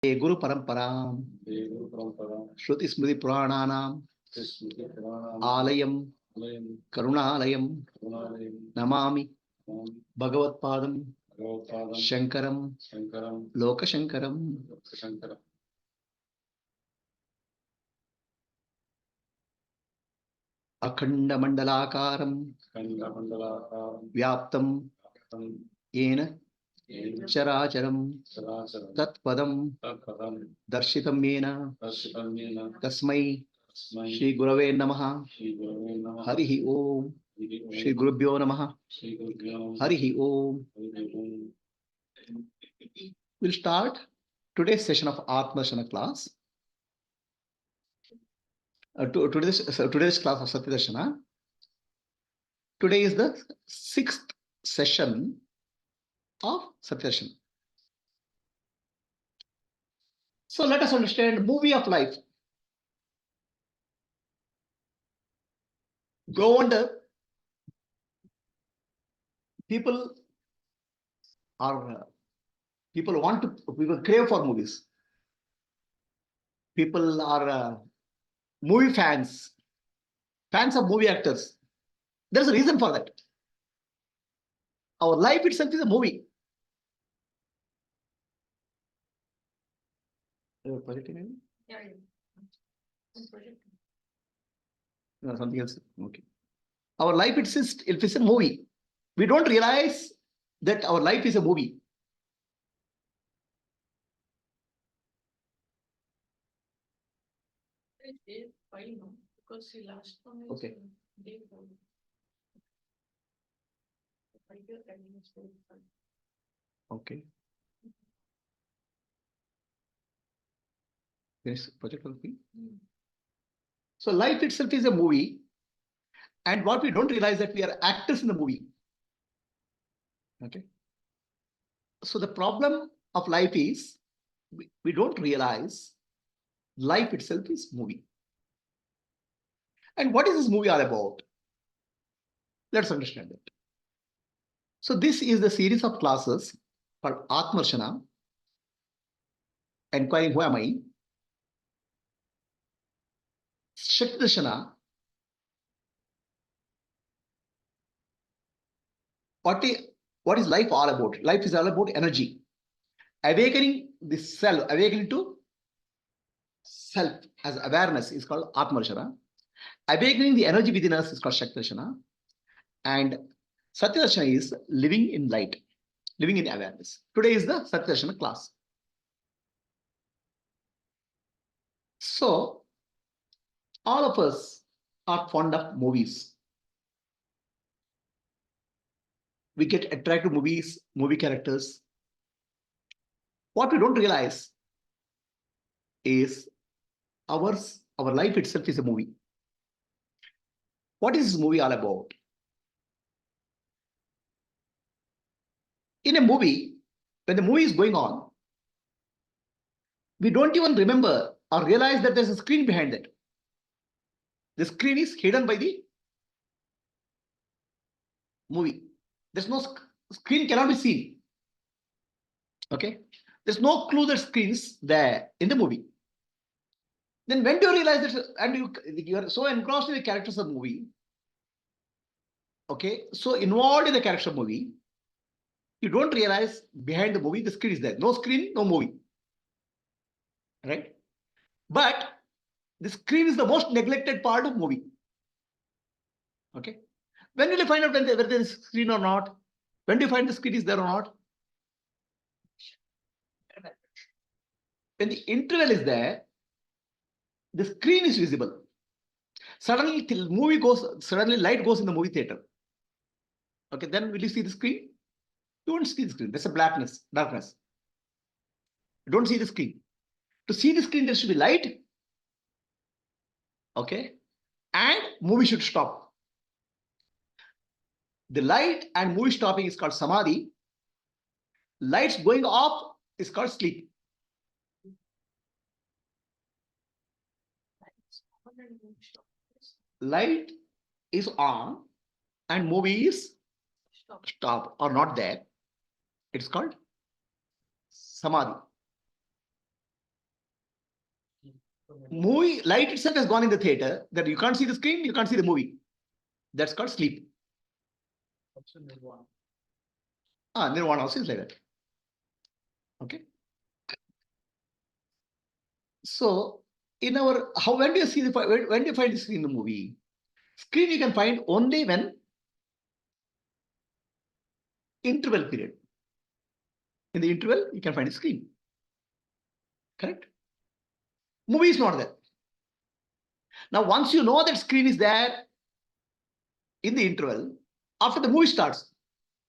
Guru Paramparam, Shruti Smriti Purananam, Alayam, Karunalayam, Namami, Bhagavat Padam, Shankaram, Loka Shankaram. Akhanda Mandalakaram, Vyaptam, Yena, Characharam, Tatpadam, Darshitam Yena, Tasmai, Shri Gurave Namaha, Harihi Om, Shri Gurubhyo Namaha, Harihi Om. We'll start today's session of Atma class. Today's class of Satyadarshana. Today is the 6th session of Satyadarshana. So let us understand movie of life. Go wonder. People crave for movies. People are movie fans of movie actors. There's a reason for that. Our life itself is a movie. Projecting? Yeah. No, something else. Okay. Our life itself is a movie. We don't realize that our life is a movie. Because the last one is okay. Day 4. Okay. Yes, project will be. So life itself is a movie, and what we don't realize that we are actors in the movie. Okay. So the problem of life is we don't realize life itself is movie. And what is this movie all about? Let's understand it. So this is the series of classes called Atmarshana, Enquiring Who Am I? Satyadarshana, what is life all about? Life is all about energy. Awakening the self, awakening to self as awareness is called Atmarshana. Awakening the energy within us is called Satyadarshana. And Satyadarshana is living in light, living in awareness. Today is the Satyadarshana class. So, all of us are fond of movies. We get attracted to movies, movie characters. What we don't realize is our life itself is a movie. What is this movie all about? In a movie, when the movie is going on, we don't even remember or realize that there's a screen behind it. The screen is hidden by the movie. There's no screen cannot be seen. Okay, there's no clue that screen is there in the movie. Then when do you realize that, and you are so engrossed in the characters of the movie, okay, so involved in the character of the movie, you don't realize behind the movie the screen is there. No screen, no movie. Right? But the screen is the most neglected part of movie. Okay. When will you find out whether there is screen or not? When do you find the screen is there or not? When the interval is there, the screen is visible. Suddenly, till movie goes, suddenly light goes in the movie theater. Okay, then will you see the screen? You won't see the screen. There's a darkness. You don't see the screen. To see the screen, there should be light. Okay, and movie should stop. The light and movie stopping is called samadhi. Lights going off is called sleep. Light is on and movie is stop or not there. It's called samadhi. Movie light itself has gone in the theater, that you can't see the screen, you can't see the movie. That's called sleep. Nirvana also is like that. Okay. So in our, when do you see when do you find the screen in the movie? Screen you can find only when interval period. In the interval, you can find a screen. Correct? Movie is not there. Now, once you know that screen is there in the interval, after the movie starts,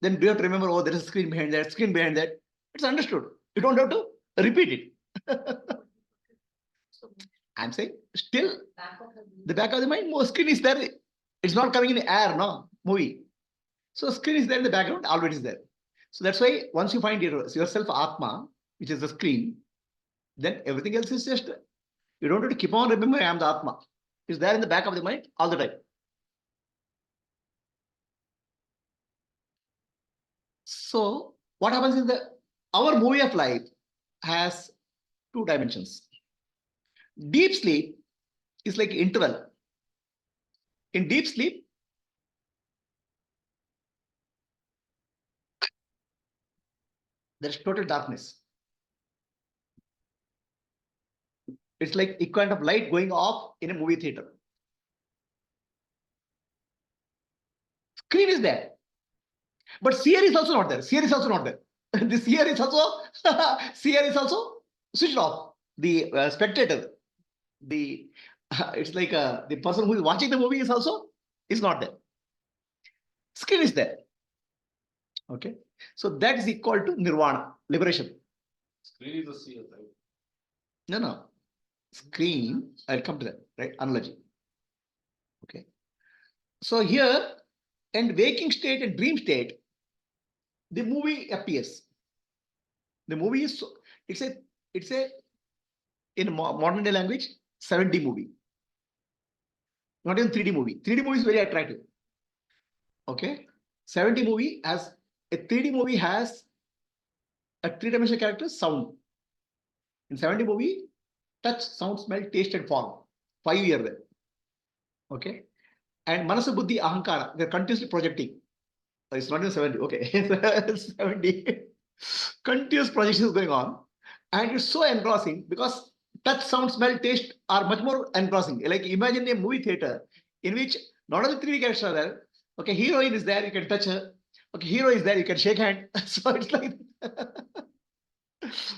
then do you have to remember, oh, there is a screen behind that, screen behind that. It's understood. You don't have to repeat it. I'm saying still the back of the mind, more screen is there. It's not coming in the air, no movie. So screen is there in the background, already is there. So that's why once you find yourself Atma, which is the screen, then everything else is just, you don't have to keep on remembering I am the Atma. It's there in the back of the mind all the time. So what happens is that our movie of life has two dimensions. Deep sleep is like interval. In deep sleep, there is total darkness. It's like a kind of light going off in a movie theater. Screen is there, but seer is also not there. Seer is also not there. The seer is also seer is also switched off. The spectator, the it's like the person who is watching the movie is also is not there. Screen is there. Okay, so that is equal to nirvana, liberation. Screen is a seer, right? No. Screen, I'll come to that, right? Analogy. Okay. So here, in waking state and dream state, the movie appears. The movie is, it's a in modern day language, 7D movie. Not even 3D movie. 3D movie is very attractive. Okay. 7D movie has, a 3D movie has a three-dimensional character, sound. In 7D movie, touch, sound, smell, taste, and form. 5 years there. Okay. And Manasa Buddhi Ahankara, they're continuously projecting. It's not even 70. Okay. 70. Continuous projection is going on. And it's so engrossing because touch, sound, smell, taste are much more engrossing. Like imagine a movie theater in which not only 3D characters are there. Okay, heroine is there, you can touch her. Okay, hero is there, you can shake hand. So it's like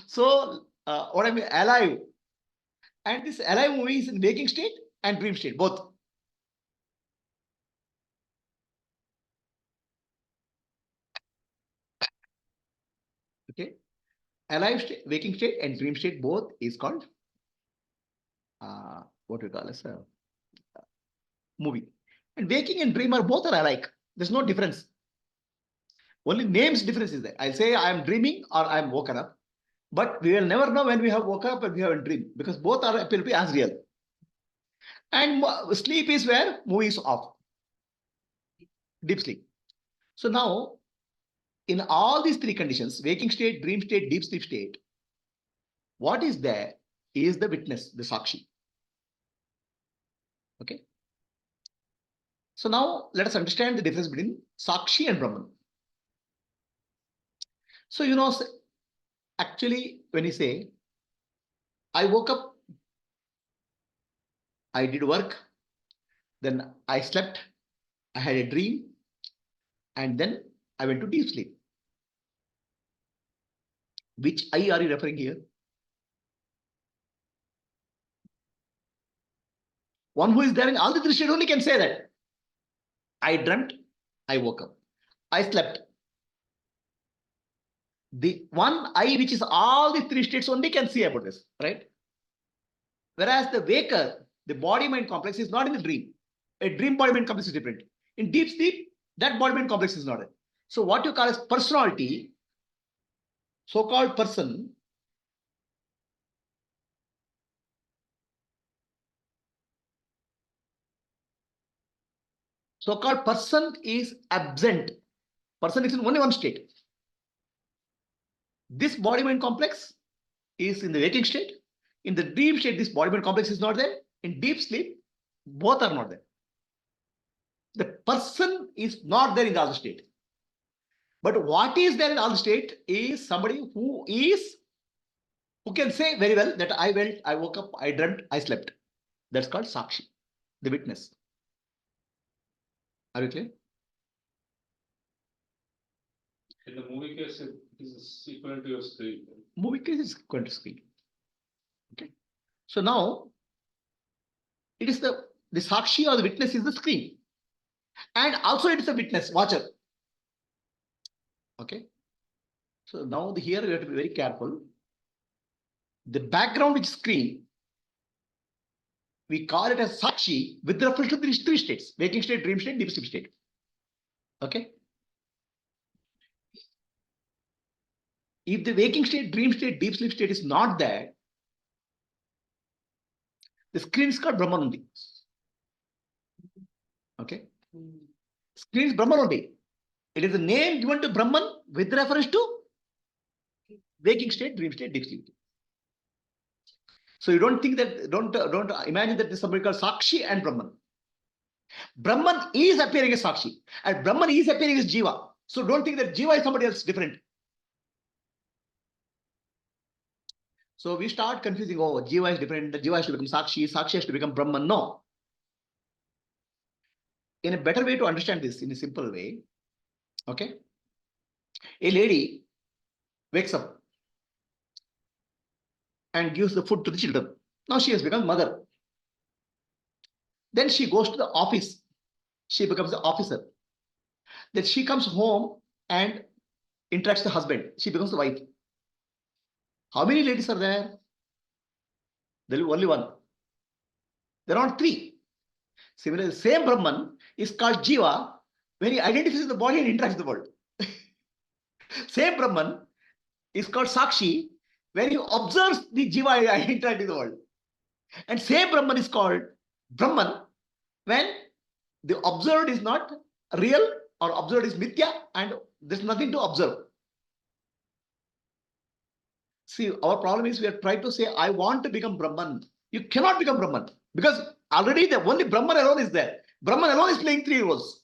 so what I mean, alive. And this alive movie is in waking state and dream state, both. Okay. Alive state, waking state, and dream state, both is called what we call as a movie. And waking and dream are both are alike. There's no difference. Only names difference is there. I'll say I am dreaming or I am woken up, but we will never know when we have woken up and we have a dream because both are appear to be as real. And sleep is where movie is off. Deep sleep. So now, in all these three conditions, waking state, dream state, deep sleep state, what is there is the witness, the Sakshi. Okay. So now let us understand the difference between Sakshi and Brahman. So, actually, when you say, I woke up, I did work, then I slept, I had a dream, and then I went to deep sleep. Which I are you referring here? One who is there in all the three states only can say that. I dreamt, I woke up, I slept. The one I, which is all the three states only can see about this, right? Whereas the waker, the body-mind complex is not in the dream. A dream body-mind complex is different. In deep sleep, that body-mind complex is not there. So what you call as personality, so-called person, so-called person is absent. Person is in only one state. This body-mind complex is in the waking state. In the dream state, this body-mind complex is not there. In deep sleep, both are not there. The person is not there in the other state. But what is there in the other state is somebody who can say very well that I woke up, I dreamt, I slept. That's called Sakshi, the witness. Are you clear? In the movie case, it is equal to your screen. Movie case is equal to screen. Okay. So now it is the Sakshi or the witness is the screen. And also it is a witness, watcher. Okay. So now here we have to be very careful. The background which is screen, we call it as Sakshi with reference to these three states: waking state, dream state, deep sleep state. Okay. If the waking state, dream state, deep sleep state is not there, the screen is called Brahman only. Okay. Screen is Brahman only. It is a name given to Brahman with reference to waking state, dream state, deep sleep. So you don't think that, don't imagine that there is somebody called Sakshi and Brahman. Brahman is appearing as Sakshi and Brahman is appearing as Jiva. So don't think that Jiva is somebody else different. So we start confusing, oh, Jiva is different, the Jiva has to become Sakshi, Sakshi has to become Brahman. No. In a better way to understand this, in a simple way, okay, a lady wakes up and gives the food to the children. Now she has become mother. Then she goes to the office. She becomes the officer. Then she comes home and interacts with the husband. She becomes the wife. How many ladies are there? There will be only one. There are not three. Similarly, the same Brahman is called Jiva when he identifies with the body and interacts with the world. Same Brahman is called Sakshi when he observes the Jiva and interacts with the world. And same Brahman is called Brahman when the observed is not real or observed is mithya and there's nothing to observe. See, our problem is we are trying to say, I want to become Brahman. You cannot become Brahman because already the only Brahman alone is there. Brahman alone is playing three roles.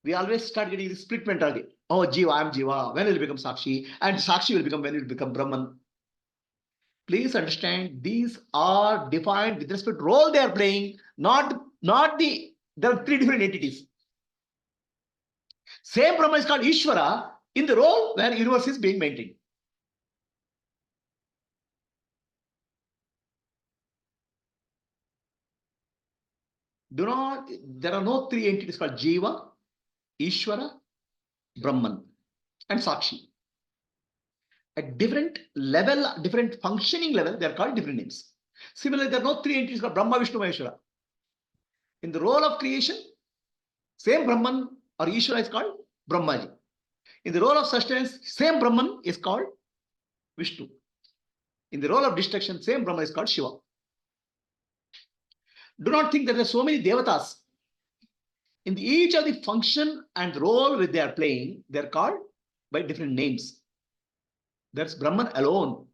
We always start getting the split mentality. Oh, Jiva, I'm Jiva. When will you become Sakshi? And Sakshi will become when it will become Brahman. Please understand, these are defined with respect to role they are playing, not the, there are three different entities. Same Brahman is called Ishvara in the role where universe is being maintained. There are no three entities called Jiva, Ishvara, Brahman, and Sakshi. At different level, different functioning level, they are called different names. Similarly, there are no three entities called Brahma, Vishnu, Maheshwara. In the role of creation, same Brahman or Ishvara is called Brahmaji. In the role of sustenance, same Brahman is called Vishnu. In the role of destruction, same Brahman is called Shiva. Do not think that there are so many devatas. In each of the function and role which they are playing, they are called by different names. That's Brahman alone.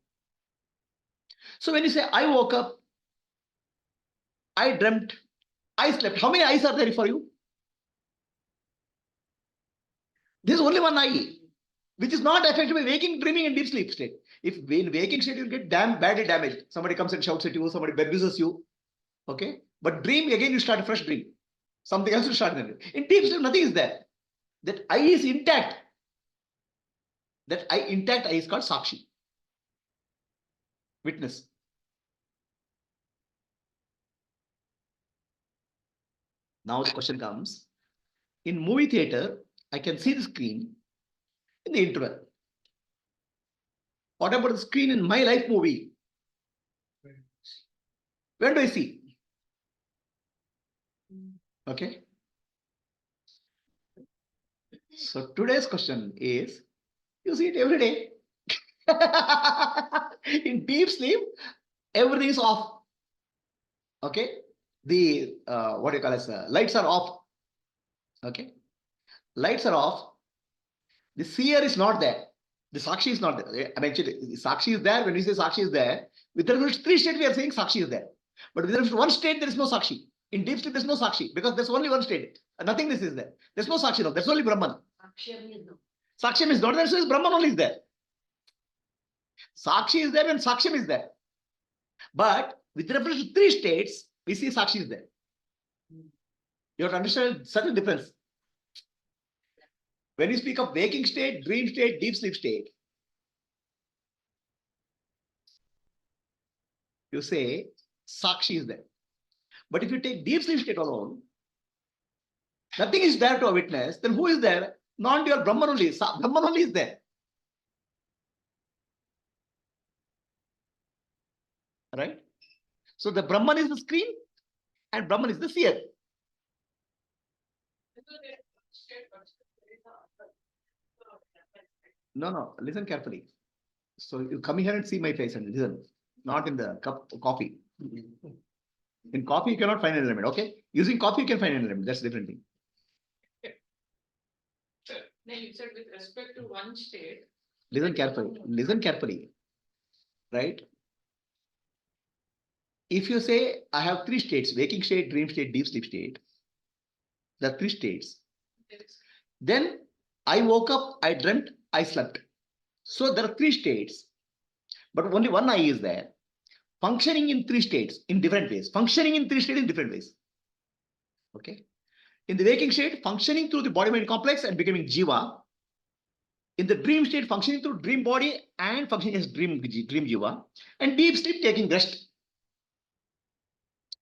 So when you say, I woke up, I dreamt, I slept, how many eyes are there for you? There's only one eye, which is not affected by waking, dreaming, and deep sleep state. If in waking state, you'll get badly damaged. Somebody comes and shouts at you, somebody abuses you. Okay? But dream, again, you start a fresh dream. Something else will start. In deep sleep, nothing is there. That eye is intact. That intact eye is called Sakshi. Witness. Now the question comes. In movie theater, I can see the screen in the interval. What about the screen in my life movie? When do I see? Okay. So today's question is, you see it every day. In deep sleep, everything is off. Okay. The what do you call it? Lights are off. Okay. Lights are off. The seer is not there. The Sakshi is not there. I mean, actually, Sakshi is there. When we say Sakshi is there, with reference to three states, we are saying Sakshi is there. But with reference to one state, there is no Sakshi. In deep sleep, there's no Sakshi because there's only one state. Nothingness is there. There's no Sakshi, no. There's only Brahman. Saksham is not there, so Brahman only is there. Sakshi is there when Saksham is there. But with reference to three states, we see Sakshi is there. You have to understand such a difference. When you speak of waking state, dream state, deep sleep state, you say Sakshi is there. But if you take deep sleep state alone, nothing is there to a witness, then who is there? Non-dual Brahman only. Brahman only is there. Right? So the Brahman is the screen and Brahman is the seer. No, listen carefully. So you come here and see my face and listen, not in the cup of coffee. In coffee, you cannot find an element, okay? Using coffee, you can find an element. That's a different thing. Then you said with respect to one state. Listen carefully. Right? If you say, I have three states, waking state, dream state, deep sleep state, the three states. Then I woke up, I dreamt, I slept. So there are three states, but only one I is there, functioning in three states in different ways. Okay. In the waking state, functioning through the body-mind complex and becoming Jiva. In the dream state, functioning through dream body and functioning as dream Jiva. And deep sleep, taking rest.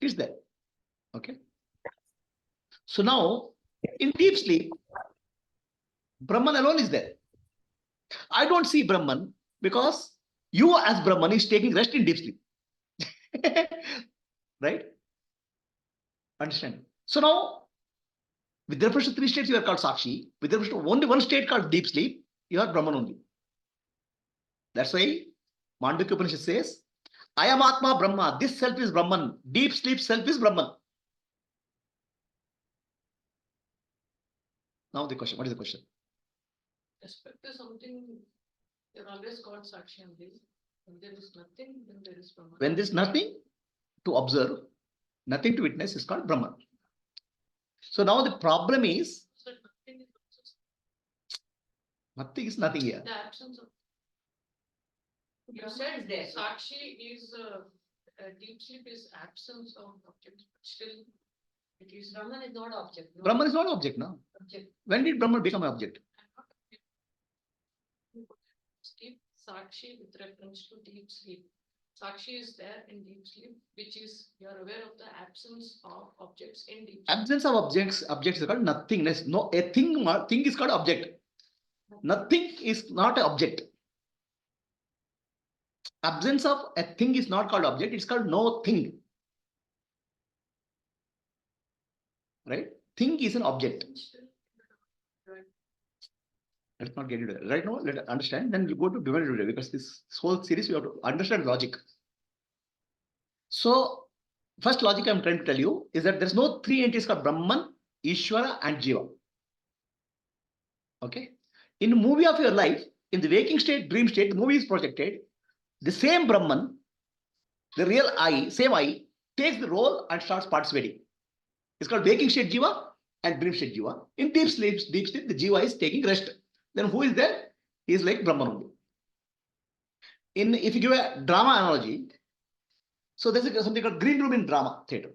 Is there. Okay. So now, in deep sleep, Brahman alone is there. I don't see Brahman because you as Brahman is taking rest in deep sleep. Right? Understand? So now, with reference to three states, you are called Sakshi. With reference to only one state called deep sleep, you are Brahman only. That's why Mandukya Upanishad says, I am Atma Brahma. This self is Brahman. Deep sleep self is Brahman. Now the question. What is the question? Respect to something, you're always called Sakshi and this. When there is nothing, then there is Brahman. When there is nothing to observe, nothing to witness is called Brahman. So now the problem is, So nothing is also nothing is nothing here. the absence of. You said there. Sakshi is deep sleep is absence of objects, but still it is Brahman is not object. No. Brahman is not object now. Object. When did Brahman become an object? Deep Sakshi with reference to deep sleep. Sakshi is there in deep sleep, which is you are aware of the absence of objects in deep sleep. Absence of objects is called nothingness. No, a thing is called object. Nothing is not an object. Absence of a thing is not called object, it's called no thing. Right? Thing is an object. Let's not get into that. Right now, let us understand, then we go to Vichara because this whole series we have to understand logic. So, first logic I'm trying to tell you is that there's no three entities called Brahman, Ishvara, and Jiva. Okay? In the movie of your life, in the waking state, dream state, the movie is projected. The same Brahman, the real I, same I, takes the role and starts participating. It's called waking state Jiva and dream state Jiva. In deep sleep, the Jiva is taking rest. Then who is there? He is like Brahman only. If you give a drama analogy, so there's something called green room in drama theater.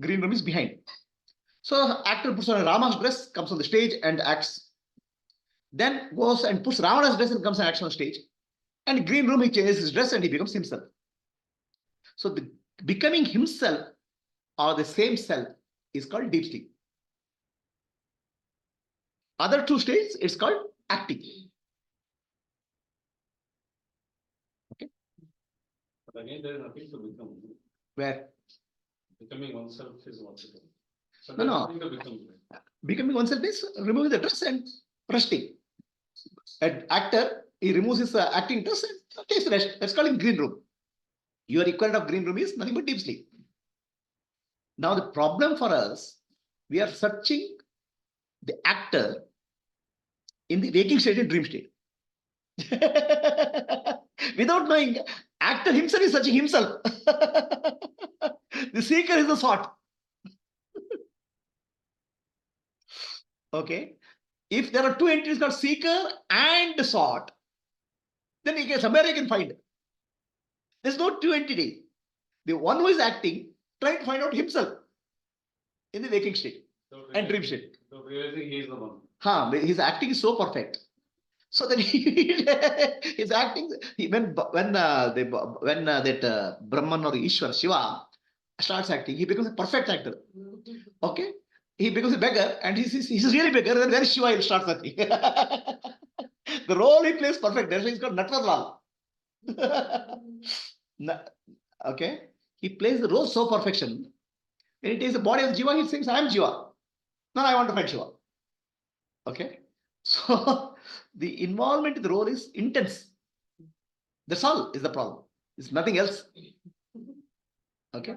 Green room is behind. So actor puts on a Rama's dress, comes on the stage and acts. Then goes and puts Ravana's dress and comes and acts on stage. And green room, he changes his dress and he becomes himself. So the becoming himself or the same self is called deep sleep. Other two states, it's called acting. Okay. But again, there is nothing to become. Where? Becoming oneself is what it is. So No, there's no. nothing to become. Becoming oneself is removing the dress and resting. An actor, he removes his acting dress and takes rest. That's called in green room. Your equivalent of green room is nothing but deep sleep. Now the problem for us, we are searching the actor in the waking state and dream state. Without knowing, actor himself is searching himself. The seeker is the sought. Okay. If there are two entities called seeker and sought, then you can, somewhere you can find. There's no two entity. The one who is acting, trying to find out himself in the waking state and dream state. So realizing he is the one. His acting is so perfect. So then his acting, when that Brahman or Ishwar, Shiva, starts acting, he becomes a perfect actor. Okay? He becomes a beggar and he's really beggar, then where is Shiva? He'll start acting. The role he plays perfect. That's why he's called Natvarlal. Okay? He plays the role so perfection. When he takes the body of Jiva, he thinks, I am Jiva. Now I want to fight Shiva. Okay? So the involvement in the role is intense. That's all is the problem. It's nothing else. Okay?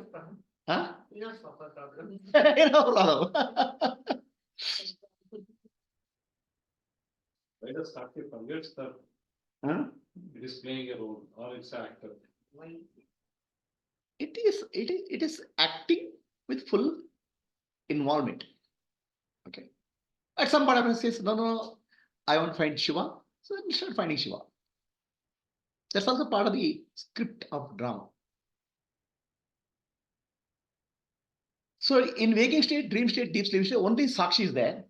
Huh? No problem. No problem. Why does Sakti forgets that Huh? it is playing a role or it's an actor? Why? It is acting with full involvement. Okay. At some point, I says, no, I want to find Shiva. So then we start finding Shiva. That's also part of the script of drama. So in waking state, dream state, deep sleep state, only Sakshi is there.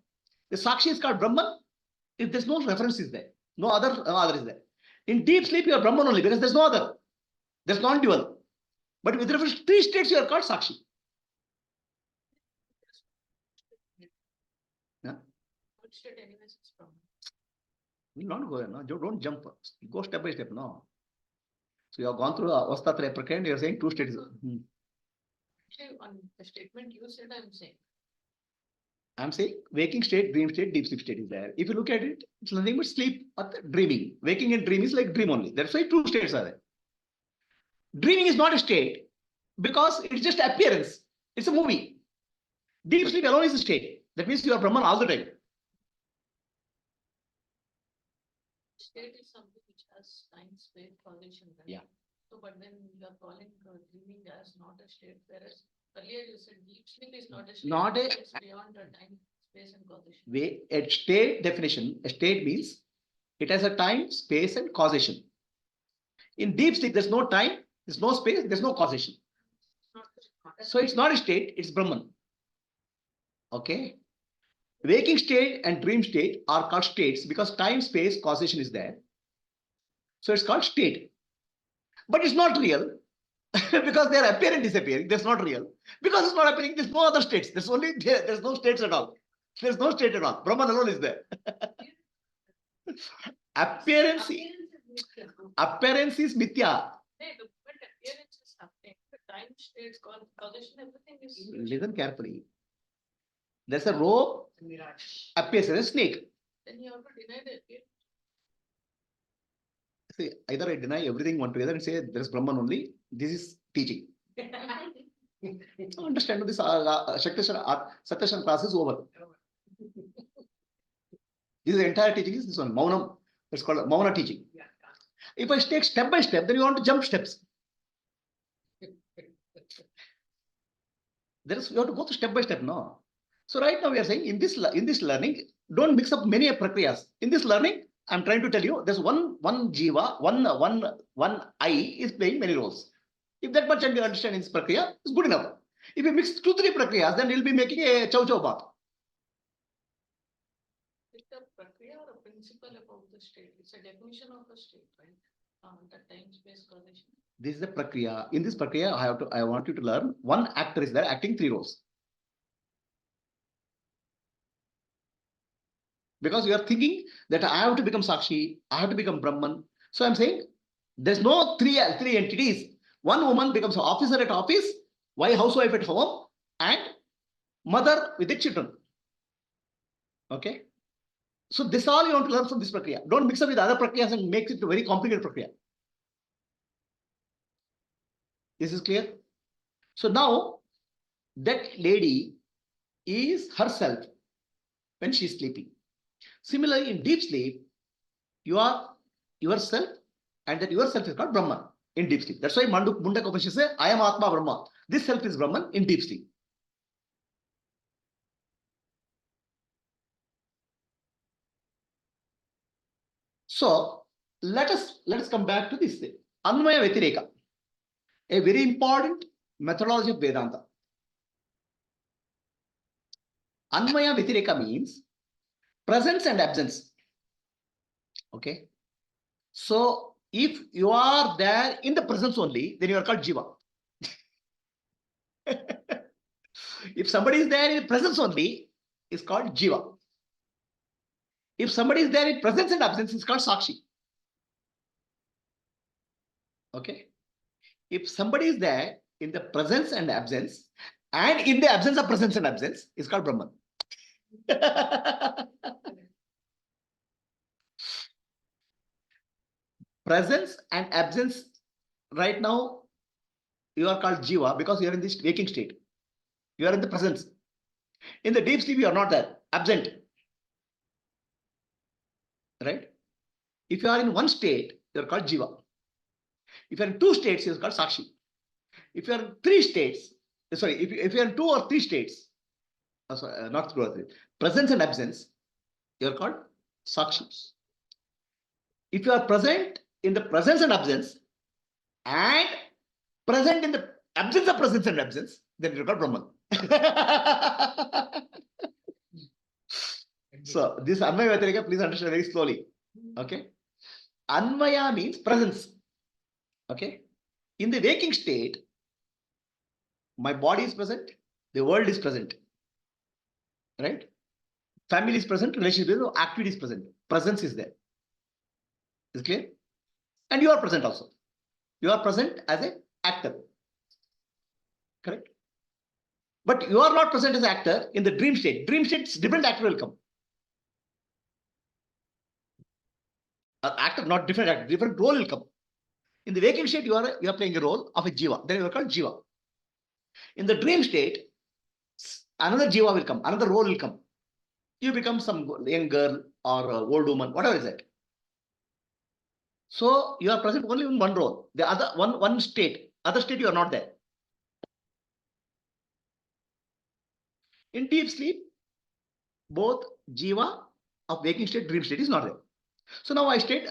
The Sakshi is called Brahman. If there's no reference is there. No other is there. In deep sleep, you are Brahman only because there's no other. There's non-dual. But with reference to three states, you are called Sakshi. Yeah? What state anyways it's from? Will not go there, no? Don't jump. Go step by step, no. So you have gone through Avastatraya Prakaya, you are saying two states. Actually, on the statement you said, I'm saying. I'm saying waking state, dream state, deep sleep state is there. If you look at it, it's nothing but sleep or dreaming. Waking and dream is like dream only. That's why two states are there. Dreaming is not a state because it's just appearance. It's a movie. Deep sleep alone is a state. That means you are Brahman all the time. State is something which has time, space, causation. Right? Yeah. So, but then you are calling dreaming as not a state, whereas earlier you said deep sleep is not a state. Not a- It's beyond the time, space, and causation. A state definition, a state means it has a time, space, and causation. In deep sleep, there's no time, there's no space, there's no causation. So it's not a state, it's Brahman. Okay. Waking state and dream state are called states because time, space, causation is there. So it's called state. But it's not real because they are appearing, disappearing. That's not real. Because it's not appearing, there's no other states. There's no states at all. There's no state at all. Brahman alone is there. Appearance is mithya. Hey, the moment appearance is happening, the time, states, causation, everything is. Listen carefully. There's a rope appears as a snake. Then you have to deny the appearance. See, either I deny everything one together and say there's Brahman only. This is teaching. Understand this Satyadarshana class is over. This entire teaching is this one, Maunam. It's called Mauna teaching. If I take step by step, then you want to jump steps. You have to go through step by step, no. So right now we are saying in this learning, don't mix up many prakriyas. In this learning, I'm trying to tell you, there's one jiva, one I is playing many roles. If that much you understand in this prakriya, it's good enough. If you mix 2-3 prakriyas, then you'll be making a chow bath. It's a prakriya or a principle about the state. It's a definition of a state, right? The time, space, causation. This is the prakriya. In this prakriya, I want you to learn one actor is there acting 3 roles. Because you are thinking that I have to become Sakshi, I have to become Brahman. So I'm saying there's no three entities. One woman becomes an officer at office, housewife at home, and mother with the children. Okay. So this all you want to learn from this prakriya. Don't mix up with other prakriyas and make it a very complicated prakriya. This is clear? So now that lady is herself when she's sleeping. Similarly, in deep sleep, you are yourself, and that yourself is called Brahman in deep sleep. That's why Mundaka Upanishad says, I am Atma Brahma. This self is Brahman in deep sleep. So let us come back to this thing. Anmaya Vyatireka, a very important methodology of Vedanta. Anmaya Vyatireka means presence and absence. Okay. So if you are there in the presence only, then you are called Jiva. If somebody is there in the presence only, it's called Jiva. If somebody is there in presence and absence, it's called Sakshi. Okay. If somebody is there in the presence and absence, and in the absence of presence and absence, it's called Brahman. Presence and absence, right now, you are called Jiva because you are in this waking state. You are in the presence. In the deep sleep, you are not there, absent. Right? If you are in one state, you are called Jiva. If you are in two states, you are called Sakshi. If you are in three states, sorry, if you are in two or three states, not two or three, presence and absence, you are called Sakshi. If you are present in the presence and absence, and present in the absence of presence and absence, then you are called Brahman. So this Anmaya Vyatireka, please understand very slowly. Okay. Anmaya means presence. Okay. In the waking state, my body is present, the world is present. Right? Family is present, relationship is, activity is present. Presence is there. Is it clear? And you are present also. You are present as an actor. Correct? But you are not present as an actor in the dream state. Dream state, different actor will come. Actor, not different actor, different role will come. In the waking state, you are playing a role of a Jiva. Then you are called Jiva. In the dream state, another Jiva will come, another role will come. You become some young girl or old woman, whatever is it. So you are present only in one role. The other one state, other state you are not there. In deep sleep, both Jiva of waking state, dream state is not there. So now I state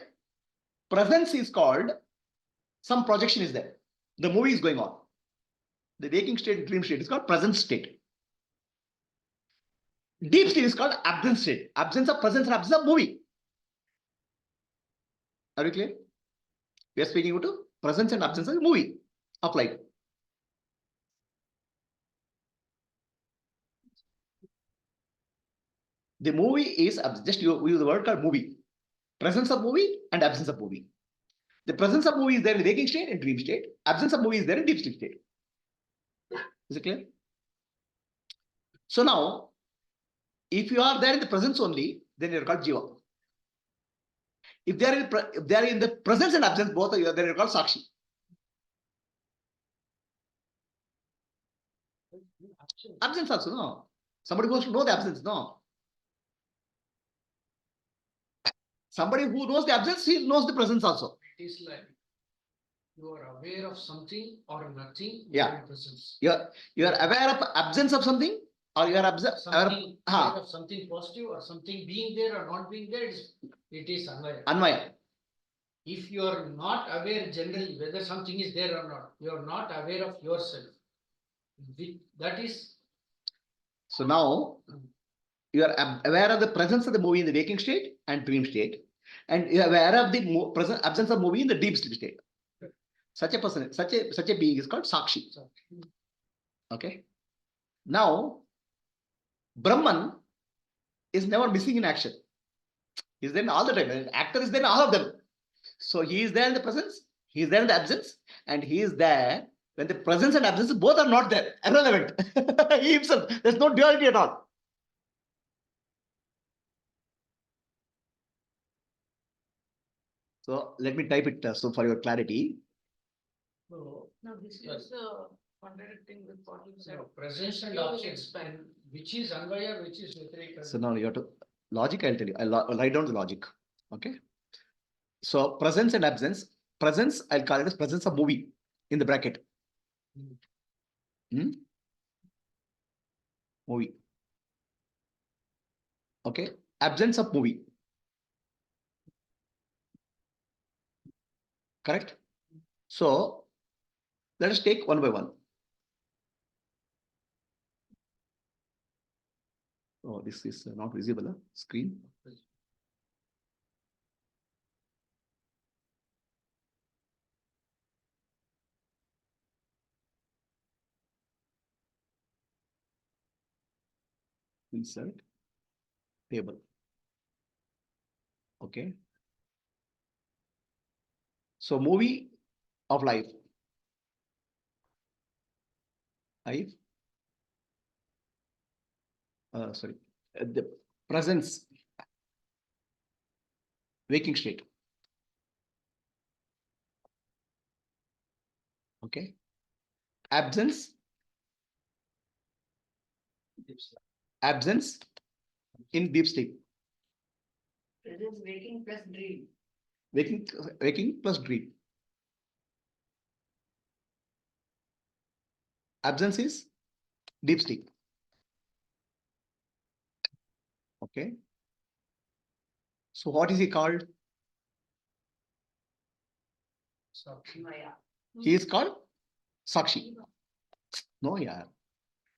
presence is called, some projection is there. The movie is going on. The waking state, dream state is called present state. Deep sleep is called absence state. Absence of presence and absence of movie. Are we clear? We are speaking about presence and absence of movie of life. The movie is just you use the word called movie. Presence of movie and absence of movie. The presence of movie is there in waking state and dream state. Absence of movie is there in deep sleep state. Is it clear? So now, if you are there in the presence only, then you're called Jiva. If they are in the presence and absence, both of you, then you're called Sakshi. Absence also, no. Somebody wants to know the absence, no. Somebody who knows the absence, he knows the presence also. It is like you are aware of something or nothing. Yeah. Presence. You are aware of absence of something, or you are something aware of something positive or something being there or not being there. It is Anmaya. Anmaya. If you are not aware generally whether something is there or not, you are not aware of yourself. That is. So now you are aware of the presence of the movie in the waking state and dream state, and you are aware of the absence of movie in the deep sleep state. Such a person, such a being is called Sakshi. Okay. Now, Brahman is never missing in action. He's there all the time. The actor is there in all of them. So he is there in the presence, he is there in the absence, and he is there when the presence and absence both are not there, irrelevant. He himself, there's no duality at all. So let me type it so for your clarity. No, this is contradicting with what you said. No, presence and You will absence. expand. Which is Anvaya, which is Vyatireka. So now you have to logic. I'll tell you. I'll write down the logic. Okay. So presence and absence. Presence, I'll call it as presence of movie in the bracket. Movie. Okay. Absence of movie. Correct? So let us take one by one. Oh, this is not visible, screen. Insert table. Okay. So movie of life. Life. Sorry. The presence. Waking state. Okay. Absence. Absence in deep sleep. Presence, waking plus dream. Waking plus dream. Absence is deep sleep. Okay. So what is he called? Maya. He is called Sakshi. No, yeah.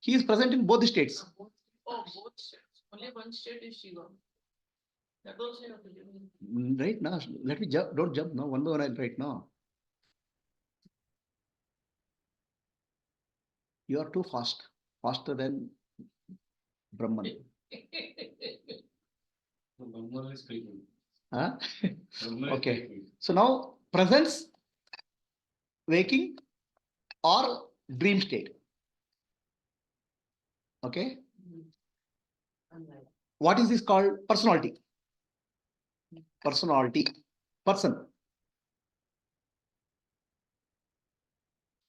He is present in both the states. Oh, both states. Only one state is Shiva. That also you have to give me. Right now, let me jump. Don't jump now. One by one, I'll right now. You are too fast. Faster than Brahman. Brahman is speaking. Huh? Brahman is Okay. speaking. So now presence, waking or dream state. Okay. What is this called? Personality. Personality. Person.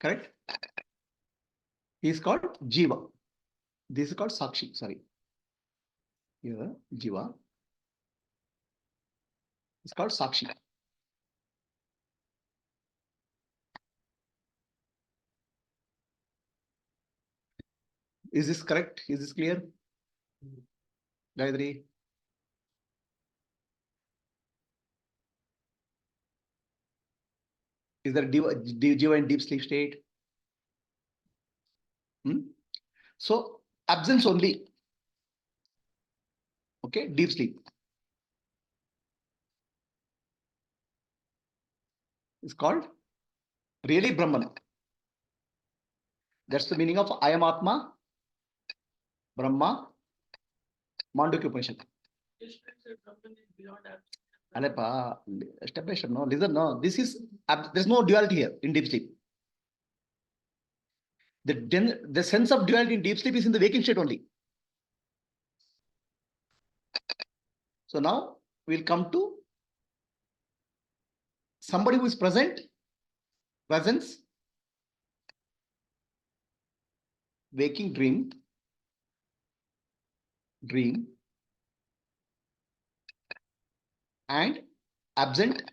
Correct? He is called Jiva. This is called Sakshi. Sorry. Here, Jiva. It's called Sakshi. Is this correct? Is this clear? Gayatri? Is there Jiva in deep sleep state? So absence only. Okay, deep sleep. It's called really Brahman. That's the meaning of I am Atma, Brahma, Mandukya Upanishad. Just like the Brahman is beyond absence. Alepa, step by step, no, listen, no. This is, there's no duality here in deep sleep. The sense of duality in deep sleep is in the waking state only. So now we'll come to somebody who is present, presence, waking dream, and absent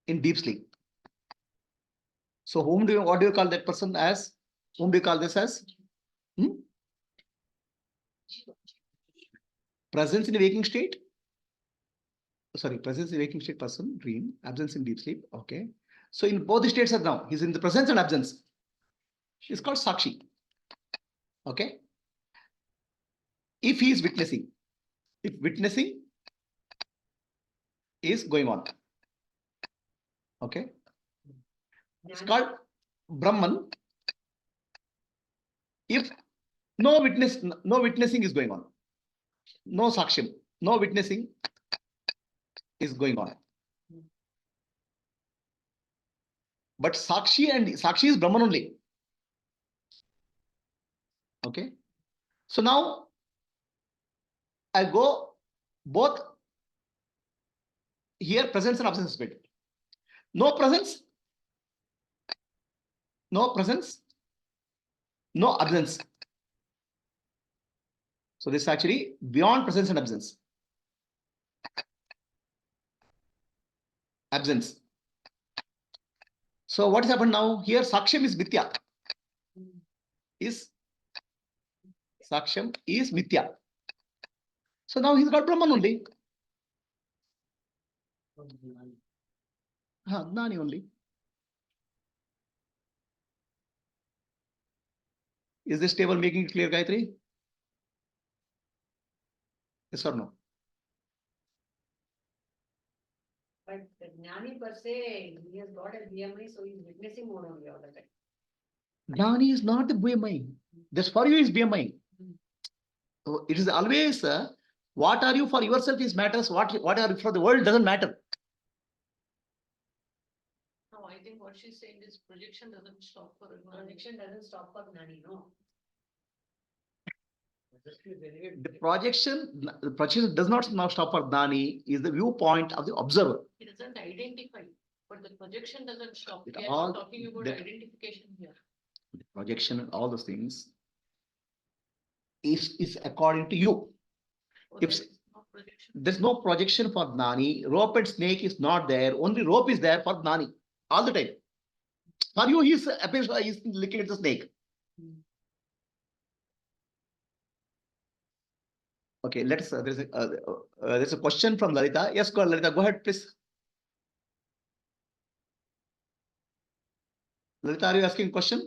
in deep sleep. So what do you call that person as? Whom do you call this as? Presence in a waking state. Sorry, presence in waking state person, dream, absence in deep sleep. Okay. So in both the states are now, he's in the presence and absence. It's called Sakshi. Okay. If he is witnessing, if witnessing is going on. Okay. It's called Brahman. If no witnessing is going on. No Saksham, no witnessing is going on. But Sakshi is Brahman only. Okay. So now I go both here, presence and absence is bit. No presence, no absence. So this is actually beyond presence and absence. absence. So what has happened now? Here Saksham is Mithya. Saksham is Mithya. So now he's got Brahman only. Gnani only. Is this table making it clear, Gayatri? Yes or no? But the Jnani per se, he has got a BMI, so he's witnessing mode only all the time. Gnani is not the BMI. This for you is BMI. So it is always what are you for yourself is matters. What are you for the world doesn't matter. No, I think what she's saying is projection doesn't stop for a Projection doesn't stop for Jnani, no. The projection does not now stop for Gnani is the viewpoint of the observer. It doesn't identify, but the projection doesn't stop. It We are all- not talking about that- identification here. The projection and all those things is according to you. So If- there is no projection. There's no projection for Gnani. Rope and snake is not there. Only rope is there for Gnani all the time. For you, he's looking at the snake. Okay, let's. There's a question from Lalita. Yes, go Lalita. Go ahead, please. Lalita, are you asking a question?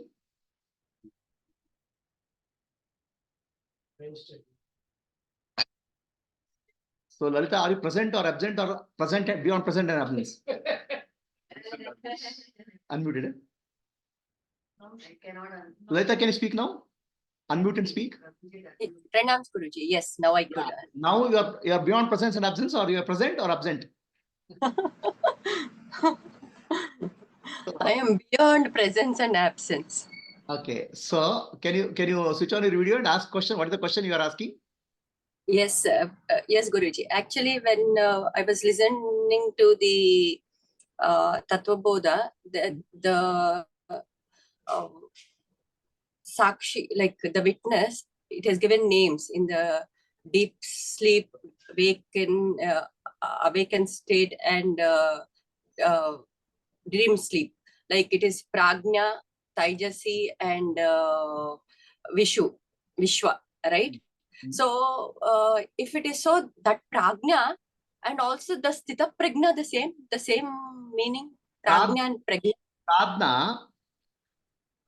So Lalita, are you present or absent or present and beyond present and absence? Unmuted. Eh? I cannot. Lalita, can you speak now? Unmute and speak. Pranams Guruji. Yes, now I could. Now you are beyond presence and absence, or you are present or absent? I am beyond presence and absence. Okay, so can you switch on your video and ask question? What is the question you are asking? Yes, yes, Guruji. Actually, when I was listening to the Tattva Bodha, the Sakshi, like the witness, it has given names in the deep sleep, awakened state, and dream sleep. Like it is Prajna, Taijasi, and Vishwa, right? Mhm. So if it is so, that Prajna and also the Sthita Prajna, the same meaning, Prajna and Prajna.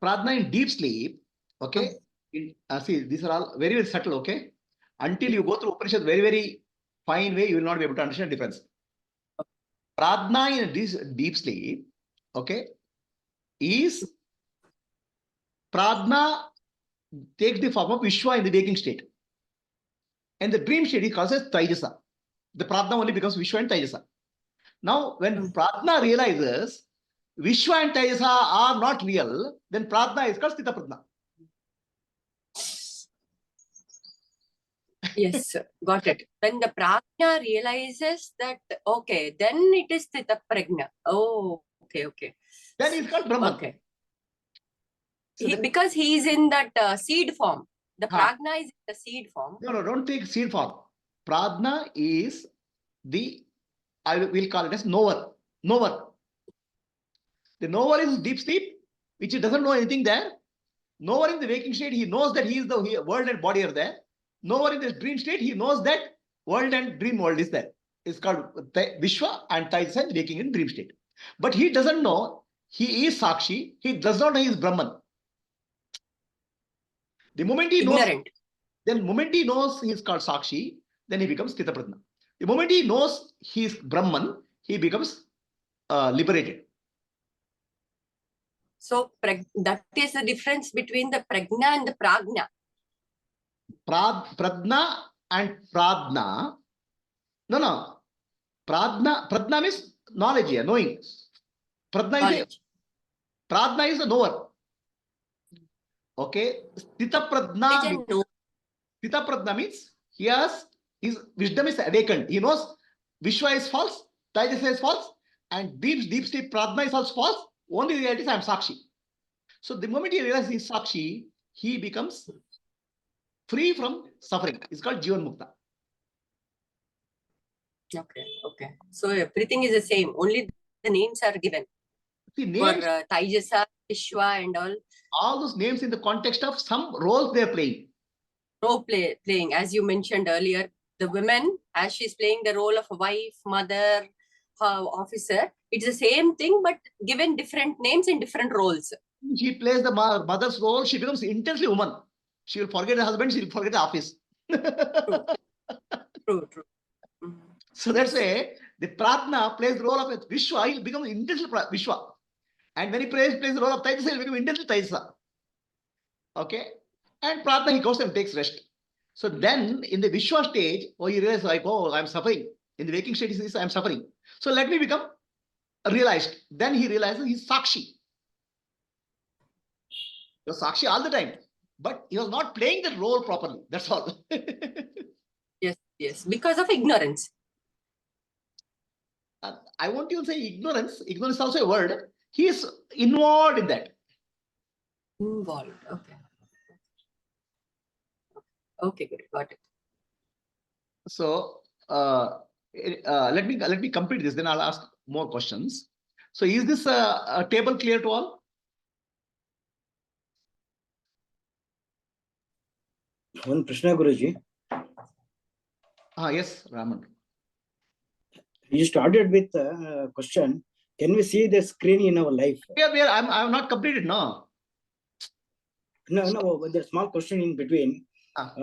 Pradna in deep sleep, okay? See, these are all very, very subtle, okay? Until you go through Upanishad very, very fine way, you will not be able to understand the difference. Pradna in this deep sleep, okay, is Pradna takes the form of Vishwa in the waking state. And the dream state is called as Taijasa. The Pradna only becomes Vishwa and Taijasa. Now, when Pradna realizes Vishwa and Taijasa are not real, then Pradna is called Sthita Pradna. Yes, got it. When the Prajna realizes that, okay, then it is Sthita Prajna. Oh, okay. Then it's called Brahman. Okay. So then- Because he is in that seed form. The Ha. Prajna is in the seed form. No, don't take seed form. Pradna is the, I will call it as knower. The knower is deep sleep, which he doesn't know anything there. Knower in the waking state, he knows that he is the world and body are there. Knower in the dream state, he knows that world and dream world is there. It's called Vishwa and Taijasa in waking in dream state. But he doesn't know he is Sakshi. He does not know he is Brahman. The moment he knows, Ignorant. then moment he knows he is called Sakshi, then he becomes Sthita Pradna. The moment he knows he is Brahman, he becomes liberated. So that is the difference between the Prajna and the Prajna. Pradna and Pradna. No. Pradna means knowledge here, knowing. Knowledge. Pradna is a knower. Okay. Sthita Pradna means his wisdom is awakened. He knows Vishwa is false, Taijasa is false, and deep sleep Pradna is also false. Only reality is I am Sakshi. So the moment he realizes he is Sakshi, he becomes free from suffering. It's called Jivan Mukta. Okay. So everything is the same. Only the names are given See, for names, Taijasa, Vishwa and all those names in the context of some roles they're playing. role playing. As you mentioned earlier, the women, as she's playing the role of a wife, mother, officer, it's the same thing, but given different names in different roles. She plays the mother's role, she becomes intensely woman. She will forget her husband, she will forget the office. True. Mhm. So that's why the Pratna plays the role of a Vishwa, he'll become intensely Vishwa. And when he plays the role of Taijasa, he'll become intensely Taijasa. Okay? And Pratna, he goes and takes rest. So then in the Vishwa stage, he realizes like, oh, I'm suffering. In the waking state, he says, I'm suffering. So let me become realized. Then he realizes he's Sakshi. He was Sakshi all the time. But he was not playing the role properly. That's all. Yes. Because of ignorance. I won't even say ignorance. Ignorance is also a word. He is involved in that. Involved. Okay, good. Got it. So let me complete this. Then I'll ask more questions. So is this a table clear to all? One Krishna Guruji. Yes, Raman. You started with a question. Can we see the screen in our life? Yeah, I'm not completed, no. No, there's a small question in between. Ah.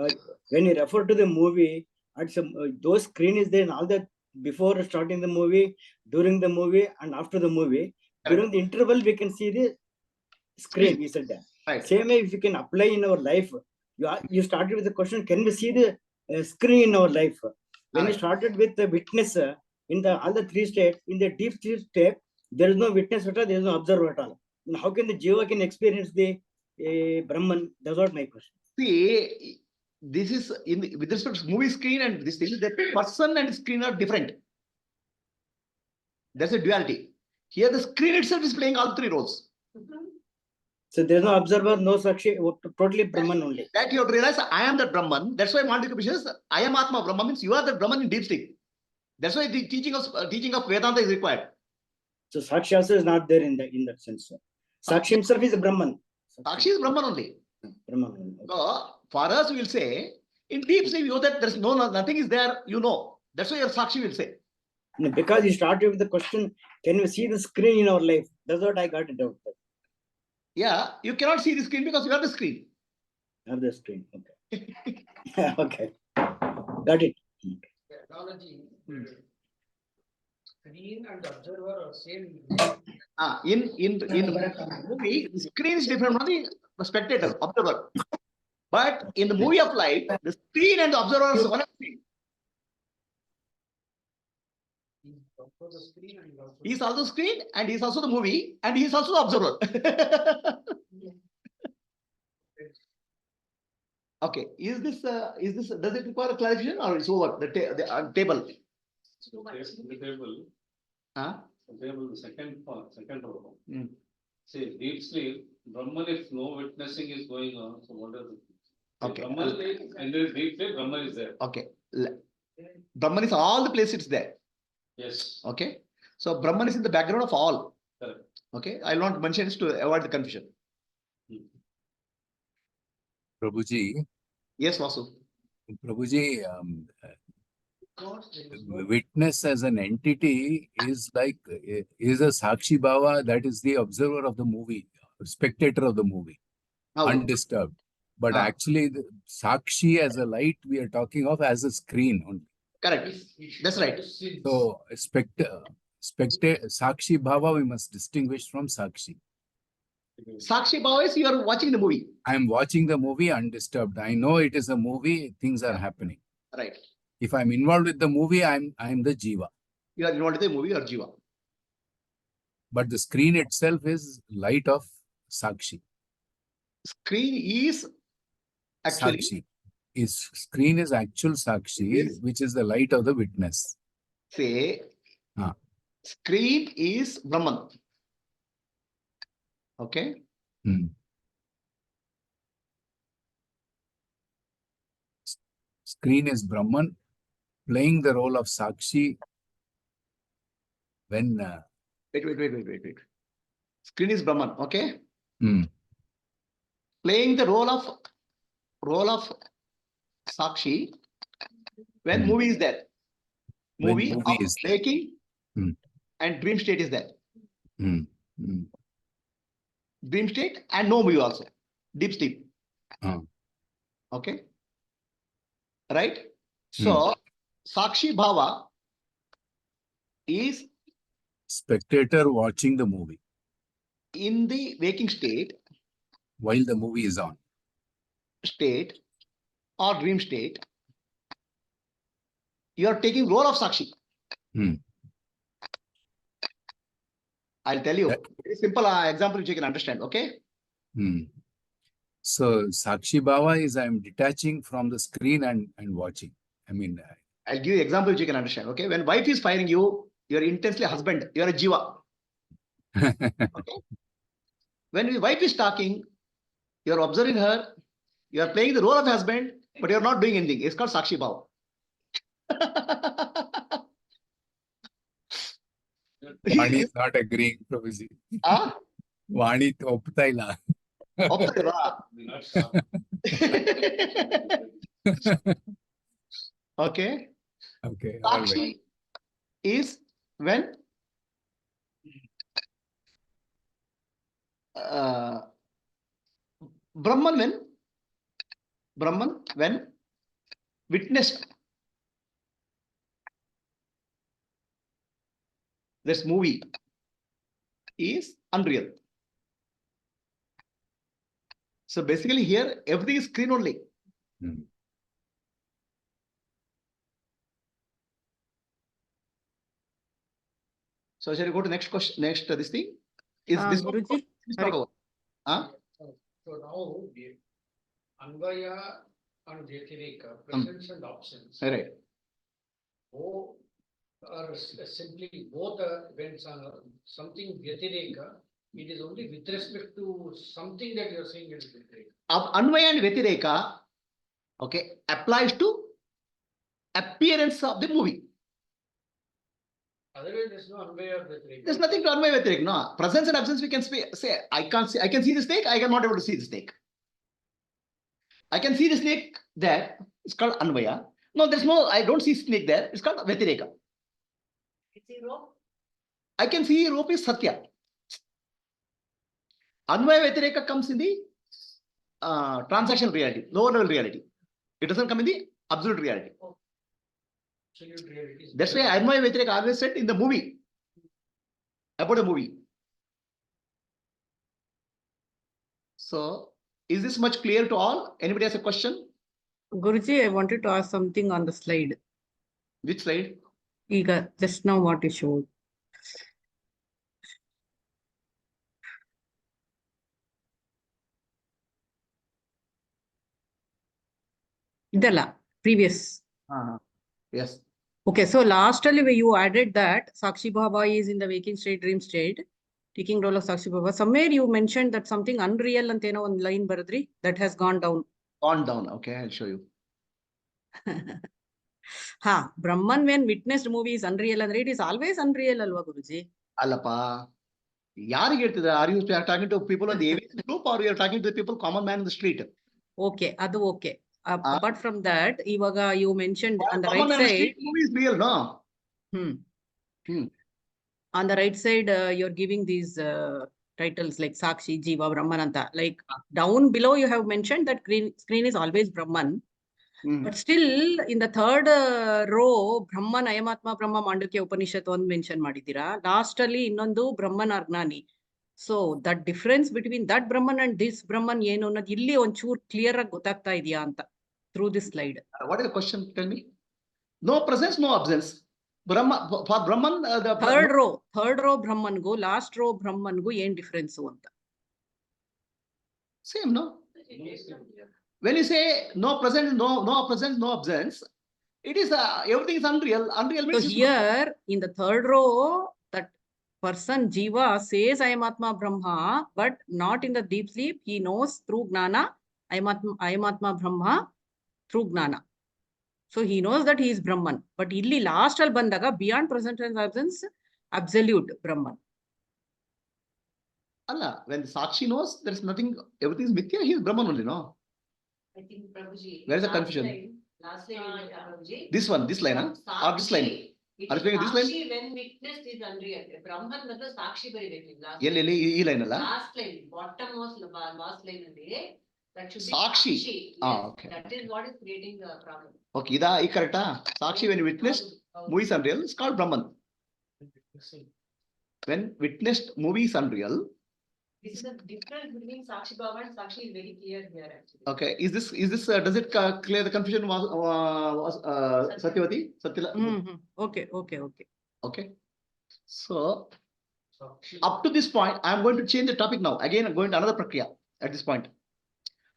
When you refer to the movie, at some those screen is there in all the before starting the movie, during the movie, and after the movie. During the interval, we can see the screen. You said that. Right. Same way, if you can apply in our life, you started with the question: can we see the screen in our life? When you started with the witness in the all the three states, in the deep sleep state, there is no witness at all, there is no observer at all. And how can the jiva can experience the Brahman? That's what my question. See, this is with respect to movie screen and this thing, the person and screen are different. There's a duality. Here, the screen itself is playing all three roles. So there's no observer, no sakshi, totally Brahman only. That you have to realize, I am the Brahman. That's why Mandika says, I am Atma. Brahman means you are the Brahman in deep sleep. That's why the teaching of Vedanta is required. So sakshi also is not there in that sense. Sakshi himself is a Brahman. Sakshi is Brahman only. Brahman only. So for us, we will say, in deep sleep, you know that there's nothing is there, you know. That's why your Sakshi will say. No, because you started with the question, can we see the screen in our life? That's what I got it out. Yeah, you cannot see the screen because you are the screen. Have the screen. Okay. Okay. Got it. Technology, screen and observer are same. In the movie, the screen is different from the spectator, observer. But in the movie of life, the screen and the observer is one screen. Also the screen and also He's also screen and he's also the movie and he's also the observer. Okay, does it require a clarification or it's over? The table. The table, Huh? the table, the second row. Mm. See, deep sleep, Brahman, if no witnessing is going on, so what does it mean? Okay. Brahman is, and there is deep sleep, Brahman is there. Okay. Brahman is all the places it's there. Yes. Okay. So Brahman is in the background of all. Correct. Okay. I'll not mention this to avoid the confusion. Prabhuji, Yes, Vasu. Prabhuji, witness as an entity is like is a Sakshi Bhava, that is the observer of the movie, spectator of the movie, undisturbed. But actually, the Sakshi as a light we are talking of as a screen only. Correct. That's right. So, Sakshi Bhava we must distinguish from Sakshi. Sakshi Bhava is you are watching the movie. I am watching the movie undisturbed. I know it is a movie, things are happening. Right. If I'm involved with the movie, I'm the Jiva. You are involved in the movie or Jiva. But the screen itself is light of Sakshi. Screen is actually Sakshi. Screen is actual Sakshi, which is the light of the witness. Say screen is Brahman. Okay. Screen is Brahman playing the role of Sakshi when Wait. Screen is Brahman, okay? Hmm. Playing the role of Sakshi when Hmm. movie is there. When Movie movie of is there. waking Hmm. and dream state is there. Hmm. Hmm. Dream state and no movie also. Deep sleep. Okay. Right? So Sakshi Bhava is Spectator watching the movie in the waking state while the movie is on. or dream state. You are taking role of Sakshi. Hmm. I'll tell you. That- Very simple example which you can understand. Okay. Hmm. So Sakshi Bhava is I'm detaching from the screen and watching. I mean, I'll give you example which you can understand. Okay. When wife is firing you, you're intensely husband. You're a jiva. Okay. When your wife is talking, you're observing her. You are playing the role of husband, but you're not doing anything. It's called Sakshi Bhava. Vani is not agreeing, Prabhuji. Ah? Vani ಒಪ್ತಾ ಇಲ್ಲ. ಒಪ್ತಲ್ವಾ? Will not stop. Okay. Okay, all right. Sakshi is when Brahman when witnessed this movie is unreal. So basically here everything is screen only. Hmm. So shall we go to next question? Next this thing is this one? Guruji, Please talk about. Huh? So now the Anvaya and Vyatireka, presence and absence. Right. Both are simply both are when something Vyatireka, it is only with respect to something that you are saying is Vyatireka. Anvaya and Vyatireka, okay, applies to appearance of the movie. Otherwise, there's no Anvaya or Vyatireka. There's nothing to Anvaya Vyatireka. No. Presence and absence, we can say, I can see the snake, I am not able to see the snake. I can see the snake there, it's called Anvaya. No, there's no, I don't see snake there, it's called Vyatireka. It's a rope. I can see rope is Satya. Anvaya Vyatireka comes in the transactional reality, lower level reality. It doesn't come in the absolute reality. Absolute reality is That's why Anvaya Vyatireka always said in the movie, about a movie. So, is this much clear to all? Anybody has a question? Guruji, I wanted to ask something on the slide. Which slide? Ega, just now what you showed. Idala, previous. Yes. Okay, so lastly where you added that Sakshi Bhava is in the waking state, dream state, taking role of Sakshi Bhava. Somewhere you mentioned that something unreal anteno one line baradri that has gone down. Gone down. Okay, I'll show you. Ha, Brahman when witnessed movie is unreal and it is always unreal, alva Guruji. Allapa. Are you talking to people on the aviation group or you are talking to the people, common man in the street? Okay, adu okay. Apart from that, Ivaga you mentioned on the right Common man in the side. street movie is real, no? On the right side, you're giving these titles like Sakshi, Jiva, Brahmananta. Like down below, you have mentioned that screen is always Brahman. But still, in the third row, Brahman, Ayamatma, Brahma, Mandukya Upanishad one mention madidira. Lastly, innondu Brahman Argnani. So that difference between that Brahman and this Brahman yenu annadu illi onchur clear agi gottagta idya anta through this slide. What is the question? Tell me. No presence, no absence. Brahma, for Brahman, the third row Brahman go, last row Brahman go, yen difference anta. Same, no? When you say no presence, no presence, no absence, it is everything is unreal. Unreal means So here in the third row, that person Jiva says I am Atma Brahma, but not in the deep sleep. He knows through Gnana, I am Atma Brahma through Gnana. So he knows that he is Brahman. But illi last al bandaga beyond present and absence, absolute Brahman. Allah, when Sakshi knows there is nothing, everything is Mithya, he is Brahman only, no? I think Prabhuji. Where is the last confusion? Last line, Prabhuji. This one, this line, huh? Or this line? It Are you is saying this line? Sakshi when witnessed is unreal. Brahman matlab Sakshi bari last ಈ line ಅಲ್ಲ? Last line, bottom was last line ಅಲ್ಲಿ, that should be Sakshi. Sakshi. Ah, okay. That is what is creating the problem. Okay, ಈ correct ah? Sakshi when witnessed movie is unreal, it's called Brahman. When witnessed movie is unreal. This is the difference between Sakshi Bhava and Sakshi is very clear here actually. Okay, is this does it clear the confusion was Satyavati? Okay. Okay. So up to this point, I am going to change the topic now. Again, I'm going to another prakriya at this point.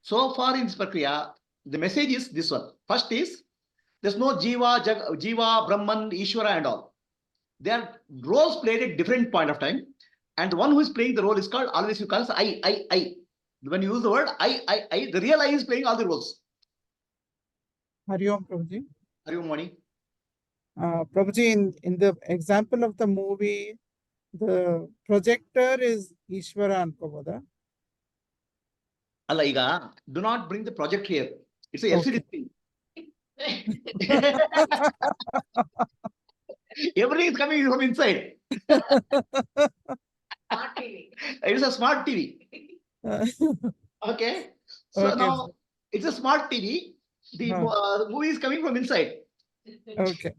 So far in this prakriya, the message is this one. First is there's no Jiva, Brahman, Ishvara and all. Their roles played at different point of time. And the one who is playing the role is called, always you call I. When you use the word I, the real I is playing all the roles. Hari Om, Prabhuji. Hari Om, Mani. Prabhuji, in the example of the movie, the projector is Ishvara Ankoboda. Allah, Iga, do not bring the project here. It's a LCD thing. Everything is coming from inside. Smart TV. It is a smart TV. Okay. So Okay. now it's a smart TV. The movie is coming from inside. Okay.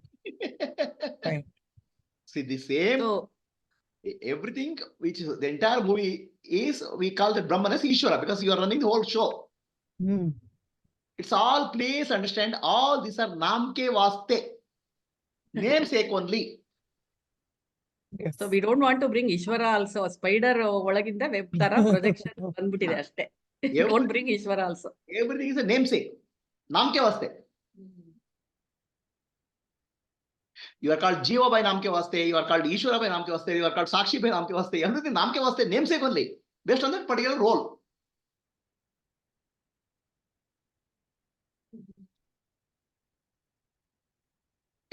Fine. See, the same, So, everything which is the entire movie is, we call the Brahman as Ishvara because you are running the whole show. It's all, please understand, all these are Namke Vaste. Namesake only. Yes. So we don't want to bring Ishvara also. Spider ಒಳಗಿಂದ web ತರ projection ಬಂದ್ಬಿಟ್ಟಿದೆ ಅಷ್ಟೇ. Don't bring Ishvara also. Everything is a namesake. Namke Vaste. You are called Jiva by Namke Vaste, you are called Ishvara by Namke Vaste, you are called Sakshi by Namke Vaste. Everything Namke Vaste, namesake only, based on that particular role.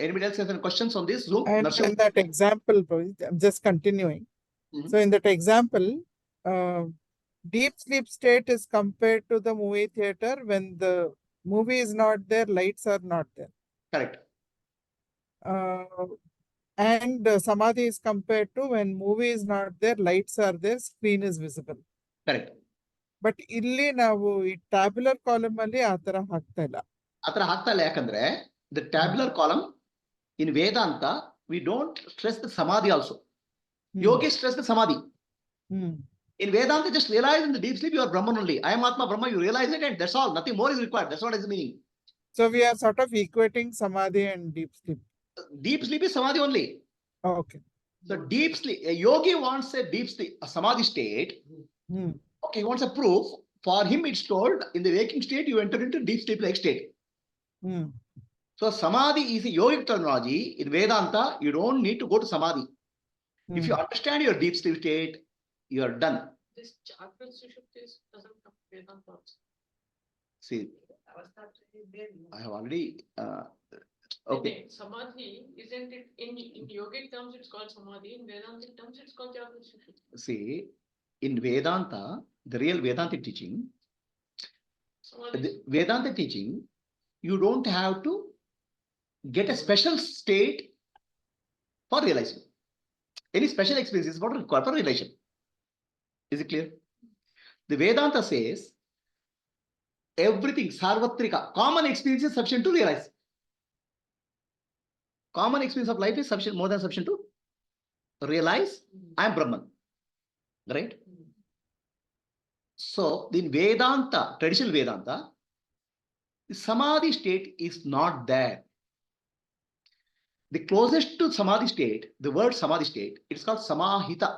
Anybody else has any questions on this Zoom? And in that example, Prabhuji, I'm just continuing. So in that example, deep sleep state is compared to the movie theater when the movie is not there, lights are not there. Correct. And samadhi is compared to when movie is not there, lights are there, screen is visible. Correct. But ಇಲ್ಲಿ ನಾವು ಈ tabular column ಅಲ್ಲಿ ಆತರ ಹಾಕ್ತಾ ಇಲ್ಲ. ಆತರ ಹಾಕ್ತಾ ಇಲ್ಲ ಯಾಕಂದ್ರೆ the tabular column in Vedanta we don't stress the samadhi also. Yogis stress the samadhi. In Vedanta, just realize in the deep sleep you are Brahman only. I am Atma Brahma, you realize it and that's all. Nothing more is required. That's what is the meaning. So we are sort of equating samadhi and deep sleep. Deep sleep is samadhi only. Okay. So deep sleep, a yogi wants a deep sleep, a samadhi state. Okay, he wants a proof. For him, it's told in the waking state, you enter into deep sleep-like state. So samadhi is a yogic terminology. In Vedanta, you don't need to go to samadhi. If you understand your deep sleep state, you are done. This chakra doesn't come Vedanta. See, I have already. Okay. Samadhi, isn't it in yogic terms it's called samadhi, in Vedantic terms it's called chakra. See, in Vedanta, the real Vedanta teaching, you don't have to get a special state for realizing. Any special experience is what required for realization. Is it clear? The Vedanta says everything, sarvatrika, common experience is sufficient to realize. Common experience of life is sufficient, more than sufficient to realize I am Brahman. Right? So, in Vedanta, traditional Vedanta, the samadhi state is not there. The closest to samadhi state, the word samadhi state, it's called samahita.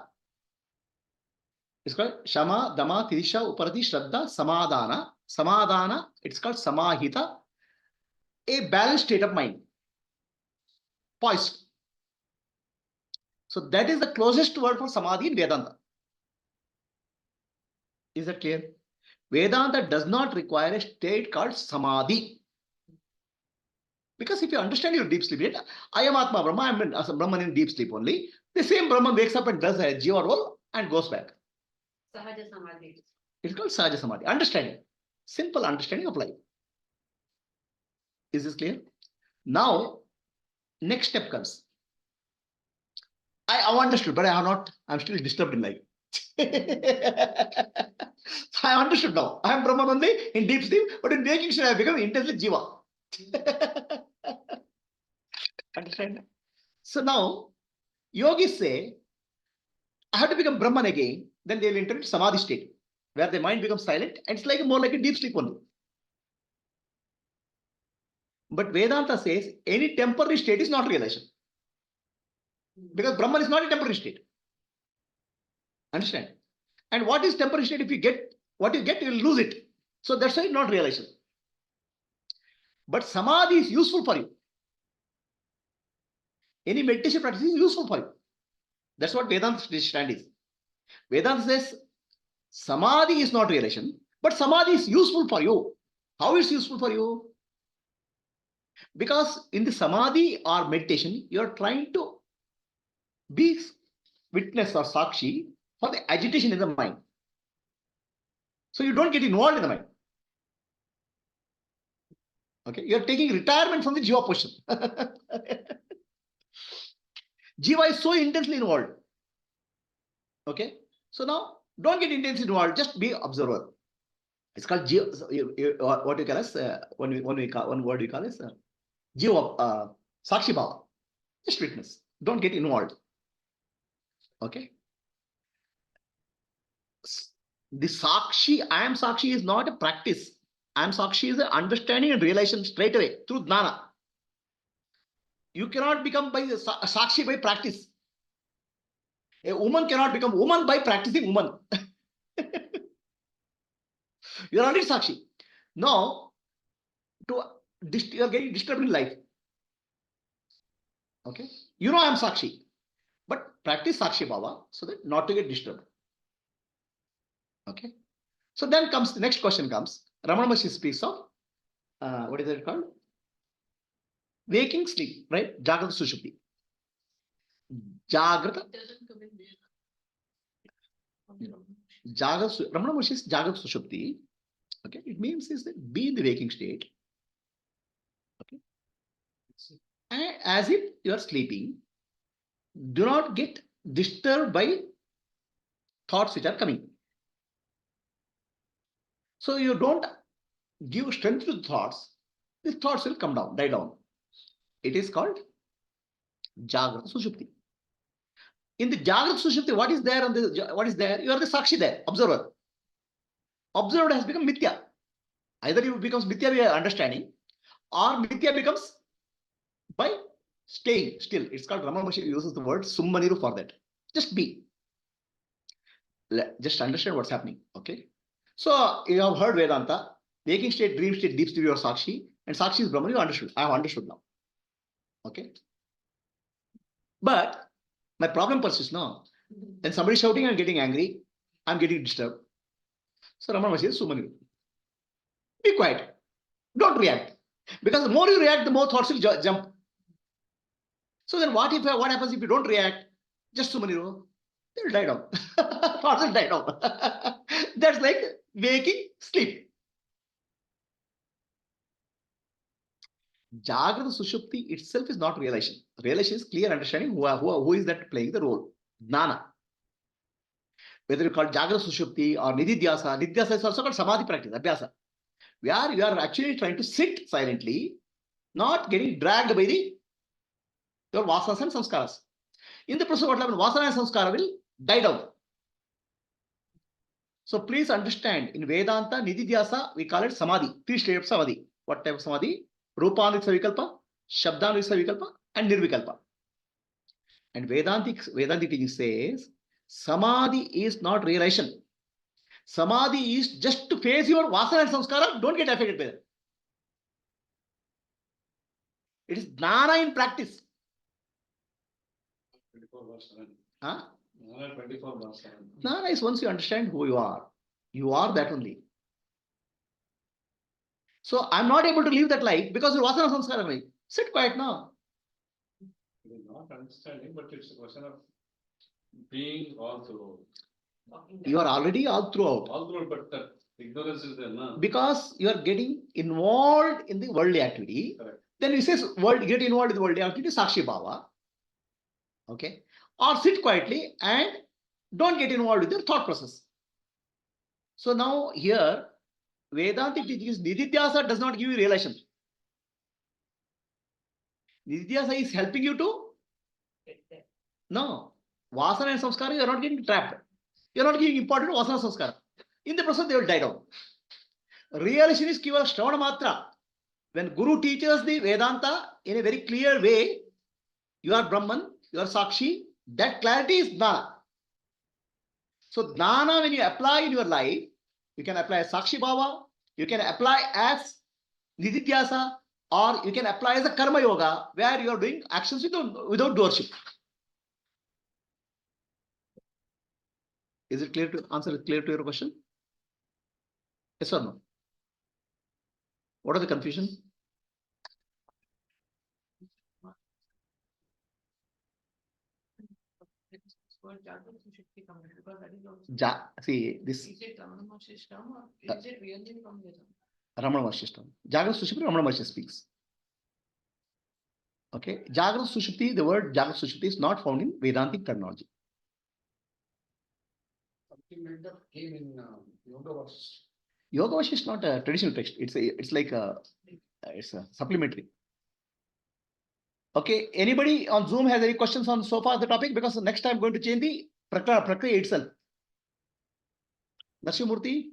It's called shama, dama, tirisha, uparati, shraddha, samadhana. Samadhana, it's called samahita, a balanced state of mind. Poised. So that is the closest word for samadhi in Vedanta. Is that clear? Vedanta does not require a state called samadhi. Because if you understand your deep sleep, I am Atma Brahma, I am Brahman in deep sleep only. The same Brahman wakes up and does a jiva role and goes back. Sahaja Samadhi. It's called Sahaja Samadhi. Understanding. Simple understanding of life. Is this clear? Now, next step comes. I understood, but I'm still disturbed in life. So I understood now. I am Brahman only in deep sleep, but in waking state I have become intensely Jiva. Understand? So now, yogis say, I have to become Brahman again, then they will enter into Samadhi state, where the mind becomes silent, and it's like more like a deep sleep only. But Vedanta says, any temporary state is not realization. Because Brahman is not a temporary state. Understand? And what is temporary state? If you get what you get, you will lose it. So that's why not realization. But Samadhi is useful for you. Any meditation practice is useful for you. That's what Vedanta's stand is. Vedanta says, Samadhi is not realization, but Samadhi is useful for you. How is it useful for you? Because in the Samadhi or meditation, you are trying to be witness or sakshi for the agitation in the mind. So you don't get involved in the mind. Okay, you are taking retirement from the Jiva portion. Jiva is so intensely involved. Okay, so now don't get intensely involved, just be observer. It's called Jiva, what you call as one word we call as Jiva, Sakshi Bhava. Just witness. Don't get involved. Okay. The Sakshi, I am Sakshi is not a practice. I am Sakshi is an understanding and realization straight away through Jnana. You cannot become by Sakshi by practice. A woman cannot become woman by practicing woman. You are already Sakshi. Now, you are getting disturbed in life. Okay. You know I am Sakshi. But practice Sakshi Bhava so that not to get disturbed. Okay. So then comes the next question comes. Ramana Maharshi speaks of what is it called? Waking sleep, right? Jagrata Sushupti. Jagrata. It doesn't come in there. Ramana Maharshi's Jagrata Sushupti. Okay. It means is that be in the waking state. Okay. And as if you are sleeping, do not get disturbed by thoughts which are coming. So you don't give strength to the thoughts, these thoughts will come down, die down. It is called Jagrata Sushupti. In the Jagrata Sushupti, what is there? What is there? You are the Sakshi there, observer. Observed has become Mithya. Either it becomes Mithya by understanding, or Mithya becomes by staying still. It's called, Ramana Maharshi uses the word Summaniru for that. Just be. Just understand what's happening. Okay. So you have heard Vedanta, waking state, dream state, deep sleep, you are Sakshi, and Sakshi is Brahman. You understood. I have understood now. Okay. But my problem persists now. When somebody is shouting, I'm getting angry, I'm getting disturbed. So Ramana Maharshi says, Sumani, be quiet. Don't react. Because the more you react, the more thoughts will jump. So then what happens if you don't react? Just Sumani, they will die down. Thoughts will die down. That's like waking sleep. Jagrata Sushupti itself is not realization. Realization is clear understanding who is that playing the role. Jnana. Whether you call Jagrata Sushupti or Nididhyasa. Nididhyasa is also called Samadhi practice, Abhyasa. Where you are actually trying to sit silently, not getting dragged by your vasanas and samskaras. In the process, what happens? Vasana and samskara will die down. So please understand, in Vedanta, Nididhyasa, we call it Samadhi. 3 states of Samadhi. What type of Samadhi? Rupanvitsa Vikalpa, Shabdanvitsa Vikalpa, and Nirvikalpa. And Vedantic teaching says, Samadhi is not realization. Samadhi is just to face your vasana and samskara, don't get affected by that. It is jnana in practice. 24/7. Huh? 24/7. Jnana is once you understand who you are that only. So I'm not able to live that life because your vasana and samskara are. Sit quiet now. It is not understanding, but it's a question of being all through. You are already all throughout. All through, but ignorance is there, no? Because you are getting involved in the worldly activity. Correct. Then he says, get involved in the worldly activity, Sakshi Bhava. Okay. Or sit quietly and don't get involved with your thought process. So now here, Vedantic teaches Nididhyasa does not give you realization. Nididhyasa is helping you to. No. Vasana and samskara, you are not getting trapped. You are not giving importance to vasana and samskara. In the process, they will die down. Realization is kiva Shravana Matra. When Guru teaches the Vedanta in a very clear way, you are Brahman, you are Sakshi, that clarity is Jnana. So Jnana, when you apply in your life, you can apply as Sakshi Bhava, you can apply as Nididhyasa, or you can apply as a Karma Yoga, where you are doing actions without doership. Is it clear to answer? Clear to your question? Yes or no? What are the confusion? See this. Is it Ramana Maharshi system or is it really from Vedanta? Ramana Maharshi system. Jagrata Sushupti, Ramana Maharshi speaks. Okay. Jagrata Sushupti, the word Jagrata Sushupti is not found in Vedantic terminology. Something like that came in Yoga Vasishtha. Yoga Vasishtha is not a traditional text. It's like a supplementary. Okay. Anybody on Zoom has any questions on so far the topic? Because next time I'm going to change the Prakriya itself. Narsimurti?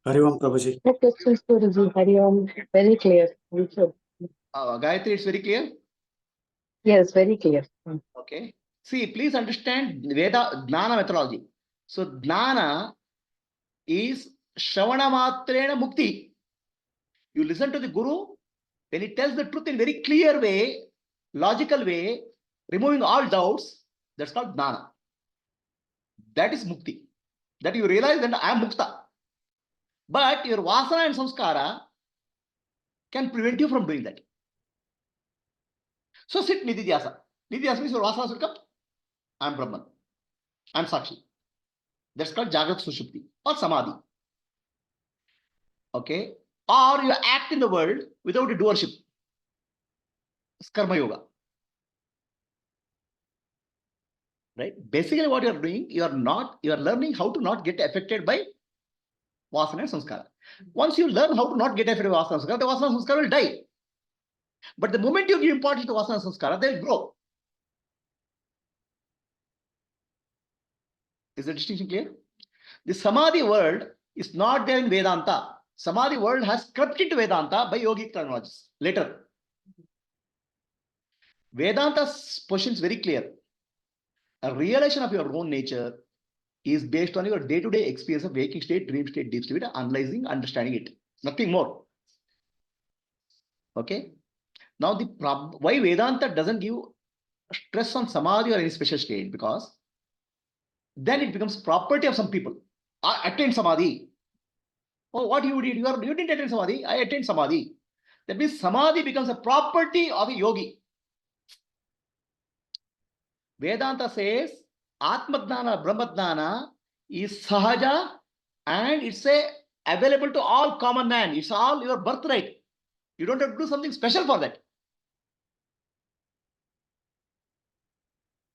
Hari Om Prabhuji. No questions, Guruji. Hari Om. Very clear. Thank you. Gayatri, it's very clear? Yes, very clear. Okay. See, please understand Veda Jnana methodology. So, Jnana is Shravana Matrena Mukti. You listen to the Guru, when he tells the truth in very clear way, logical way, removing all doubts, that's called Jnana. That is Mukti. That you realize that I am Mukta. But your Vasana and Samskara can prevent you from doing that. So sit Nididhyasa. Nididhyasa means your Vasana will come. I am Brahman. I am Sakshi. That's called Jagrata Sushupti or Samadhi. Okay. Or you act in the world without a doership. It's Karma Yoga. Right? Basically what you are doing, you are learning how to not get affected by Vasana and Samskara. Once you learn how to not get affected by Vasana and Samskara, the Vasana and Samskara will die. But the moment you give importance to Vasana and Samskara, they will grow. Is the distinction clear? The Samadhi world is not there in Vedanta. Samadhi world has crept into Vedanta by yogic terminologies later. Vedanta's position is very clear. A realization of your own nature is based on your day-to-day experience of waking state, dream state, deep state, analyzing, understanding it. Nothing more. Okay. Now, why Vedanta doesn't give stress on Samadhi or any special state? Because then it becomes property of some people. I attained Samadhi. Oh, what you did? You didn't attain Samadhi. I attained Samadhi. That means Samadhi becomes a property of a yogi. Vedanta says Atma Jnana, Brahma Jnana is Sahaja and it's available to all common man. It's all your birthright. You don't have to do something special for that.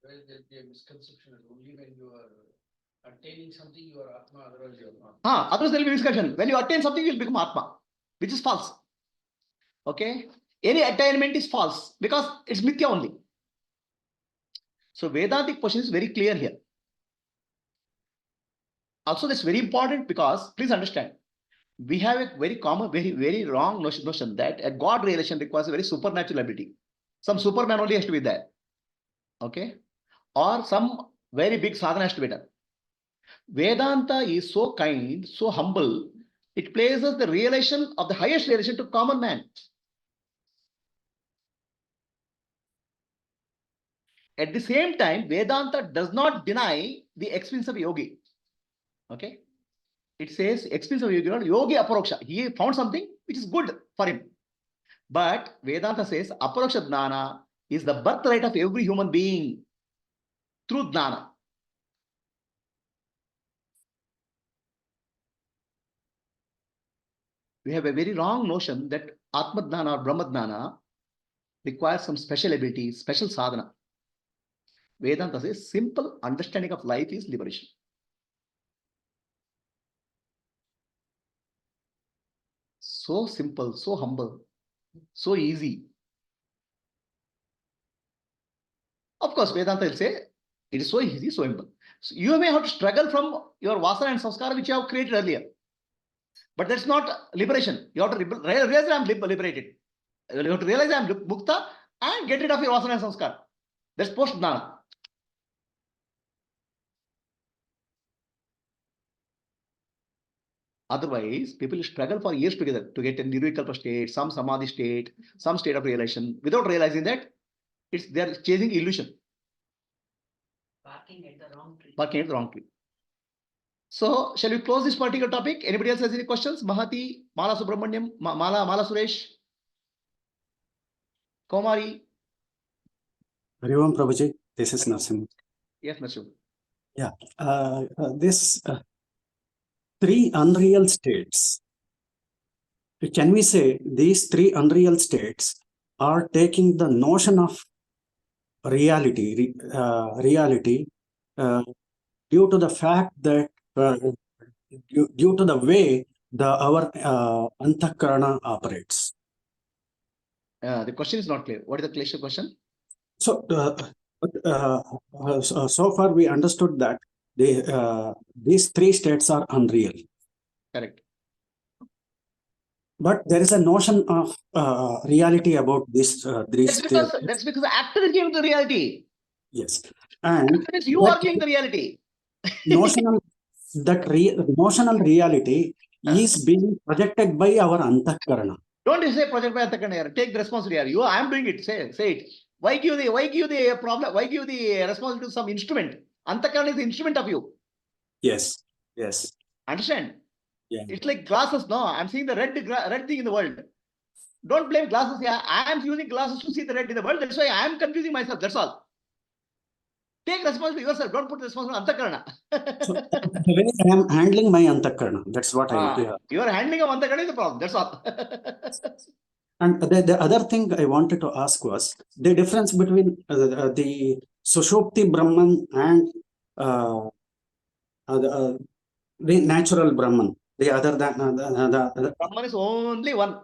Well, there'll be a misconception that only when you are attaining something, you are Atma, otherwise you are not. Otherwise there will be misconception. When you attain something, you will become Atma, which is false. Okay? Any attainment is false because it's Mithya only. So Vedantic position is very clear here. Also, that's very important because, please understand, we have a very common, very wrong notion that a God realization requires a very supernatural ability. Some Superman only has to be there. Okay? Or some very big sadhana has to be done. Vedanta is so kind, so humble, it places the realization of the highest realization to common man. At the same time, Vedanta does not deny the experience of a yogi. Okay? It says experience of yogi aparoksha. He found something which is good for him. But Vedanta says aparoksha jnana is the birthright of every human being through jnana. we have a very wrong notion that Atma Dhyana or Brahma Dhyana requires some special ability, special sadhana. Vedanta says simple understanding of life is liberation. So simple, so humble, so easy. Of course, Vedanta will say it is so easy, so simple. So you may have to struggle from your vasana and samskara which you have created earlier. But that's not liberation. You have to realize I am liberated. You have to realize I am mukta and get rid of your vasana and samskara. That's post-jnana. Otherwise, people struggle for years together to get a nirvikalpa state, some samadhi state, some state of realization, without realizing that they are chasing illusion. Barking at the wrong tree. Barking at the wrong tree. So, shall we close this particular topic? Anybody else has any questions? Mahati, Mala Subramaniam, Mala Suresh, Komari. Hari Om Prabhuji, this is Nasim. Yes, Nasim. Yeah, this three unreal states. Can we say these three unreal states are taking the notion of reality, due to the fact that due to the way our antakarana operates? The question is not clear. What is the question? So, so far we understood that these three states are unreal. Correct. But there is a notion of reality about this. That's because the actor is giving the reality. Yes, and you are giving the reality. Notional reality is being projected by our antakarana. Don't you say project by antakarana. Take the responsibility. I am doing it. Say it. Why give the problem? Why give the responsibility to some instrument? Antakarana is the instrument of you. Yes. Understand? Yeah. It's like glasses. No, I'm seeing the red thing in the world. Don't blame glasses. Yeah, I am using glasses to see the red in the world. That's why I am confusing myself. That's all. Take responsibility yourself. Don't put responsibility on antakarana. So, the way I am handling my antakarana, that's what I. Your handling of antakarana is the problem. That's all. And the other thing I wanted to ask was the difference between the Sushupti Brahman and the natural Brahman. The other than the Brahman is only one.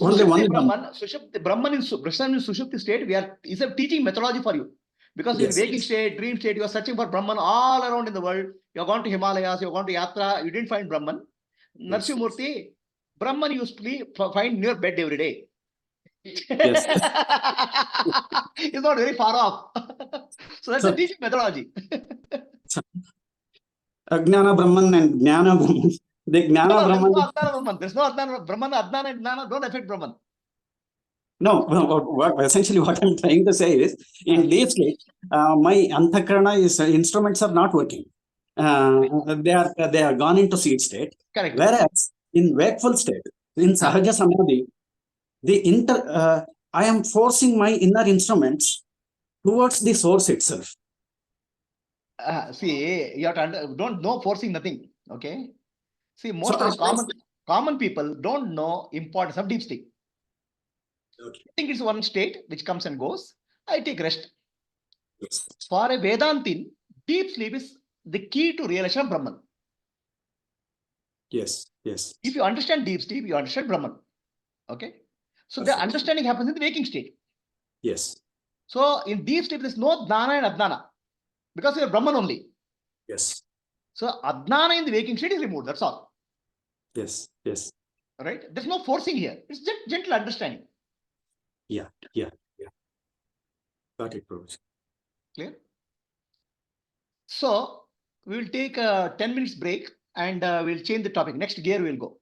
Only one Brahman. Sushupti Brahman in Sushupti state. Is a teaching methodology for you. Because in waking state, dream state, you are searching for Brahman all around in the world. You have gone to Himalayas, you have gone to Yatra, you didn't find Brahman. Narsimurti, Brahman you find in your bed every day. Yes. It's not very far off. So that's the teaching methodology. Ajnana Brahman and Jnana Brahman. The Jnana Brahman. There's no Adnana Brahman. Adnana and Jnana don't affect Brahman. No, essentially what I'm trying to say is, in deep sleep, my antakarana instruments are not working. They are gone into seed state. Correct. Whereas in wakeful state, in Sahaja Samadhi, I am forcing my inner instruments towards the source itself. See, you have to don't forcing nothing. Okay. See, most of the common people don't know importance of deep sleep. Okay. I think it's one state which comes and goes. I take rest. Yes. For a Vedantin, deep sleep is the key to realization of Brahman. Yes. If you understand deep sleep, you understand Brahman. Okay. So the understanding happens in the waking state. Yes. So in deep sleep, there's no Dhyana and Adnana because you're Brahman only. Yes. So Adnana in the waking state is removed. That's all. Yes. Right. There's no forcing here. It's just gentle understanding. Yeah. Got it, Prabhuji. Clear? So we will take a 10 minutes break and we'll change the topic. Next gear we'll go.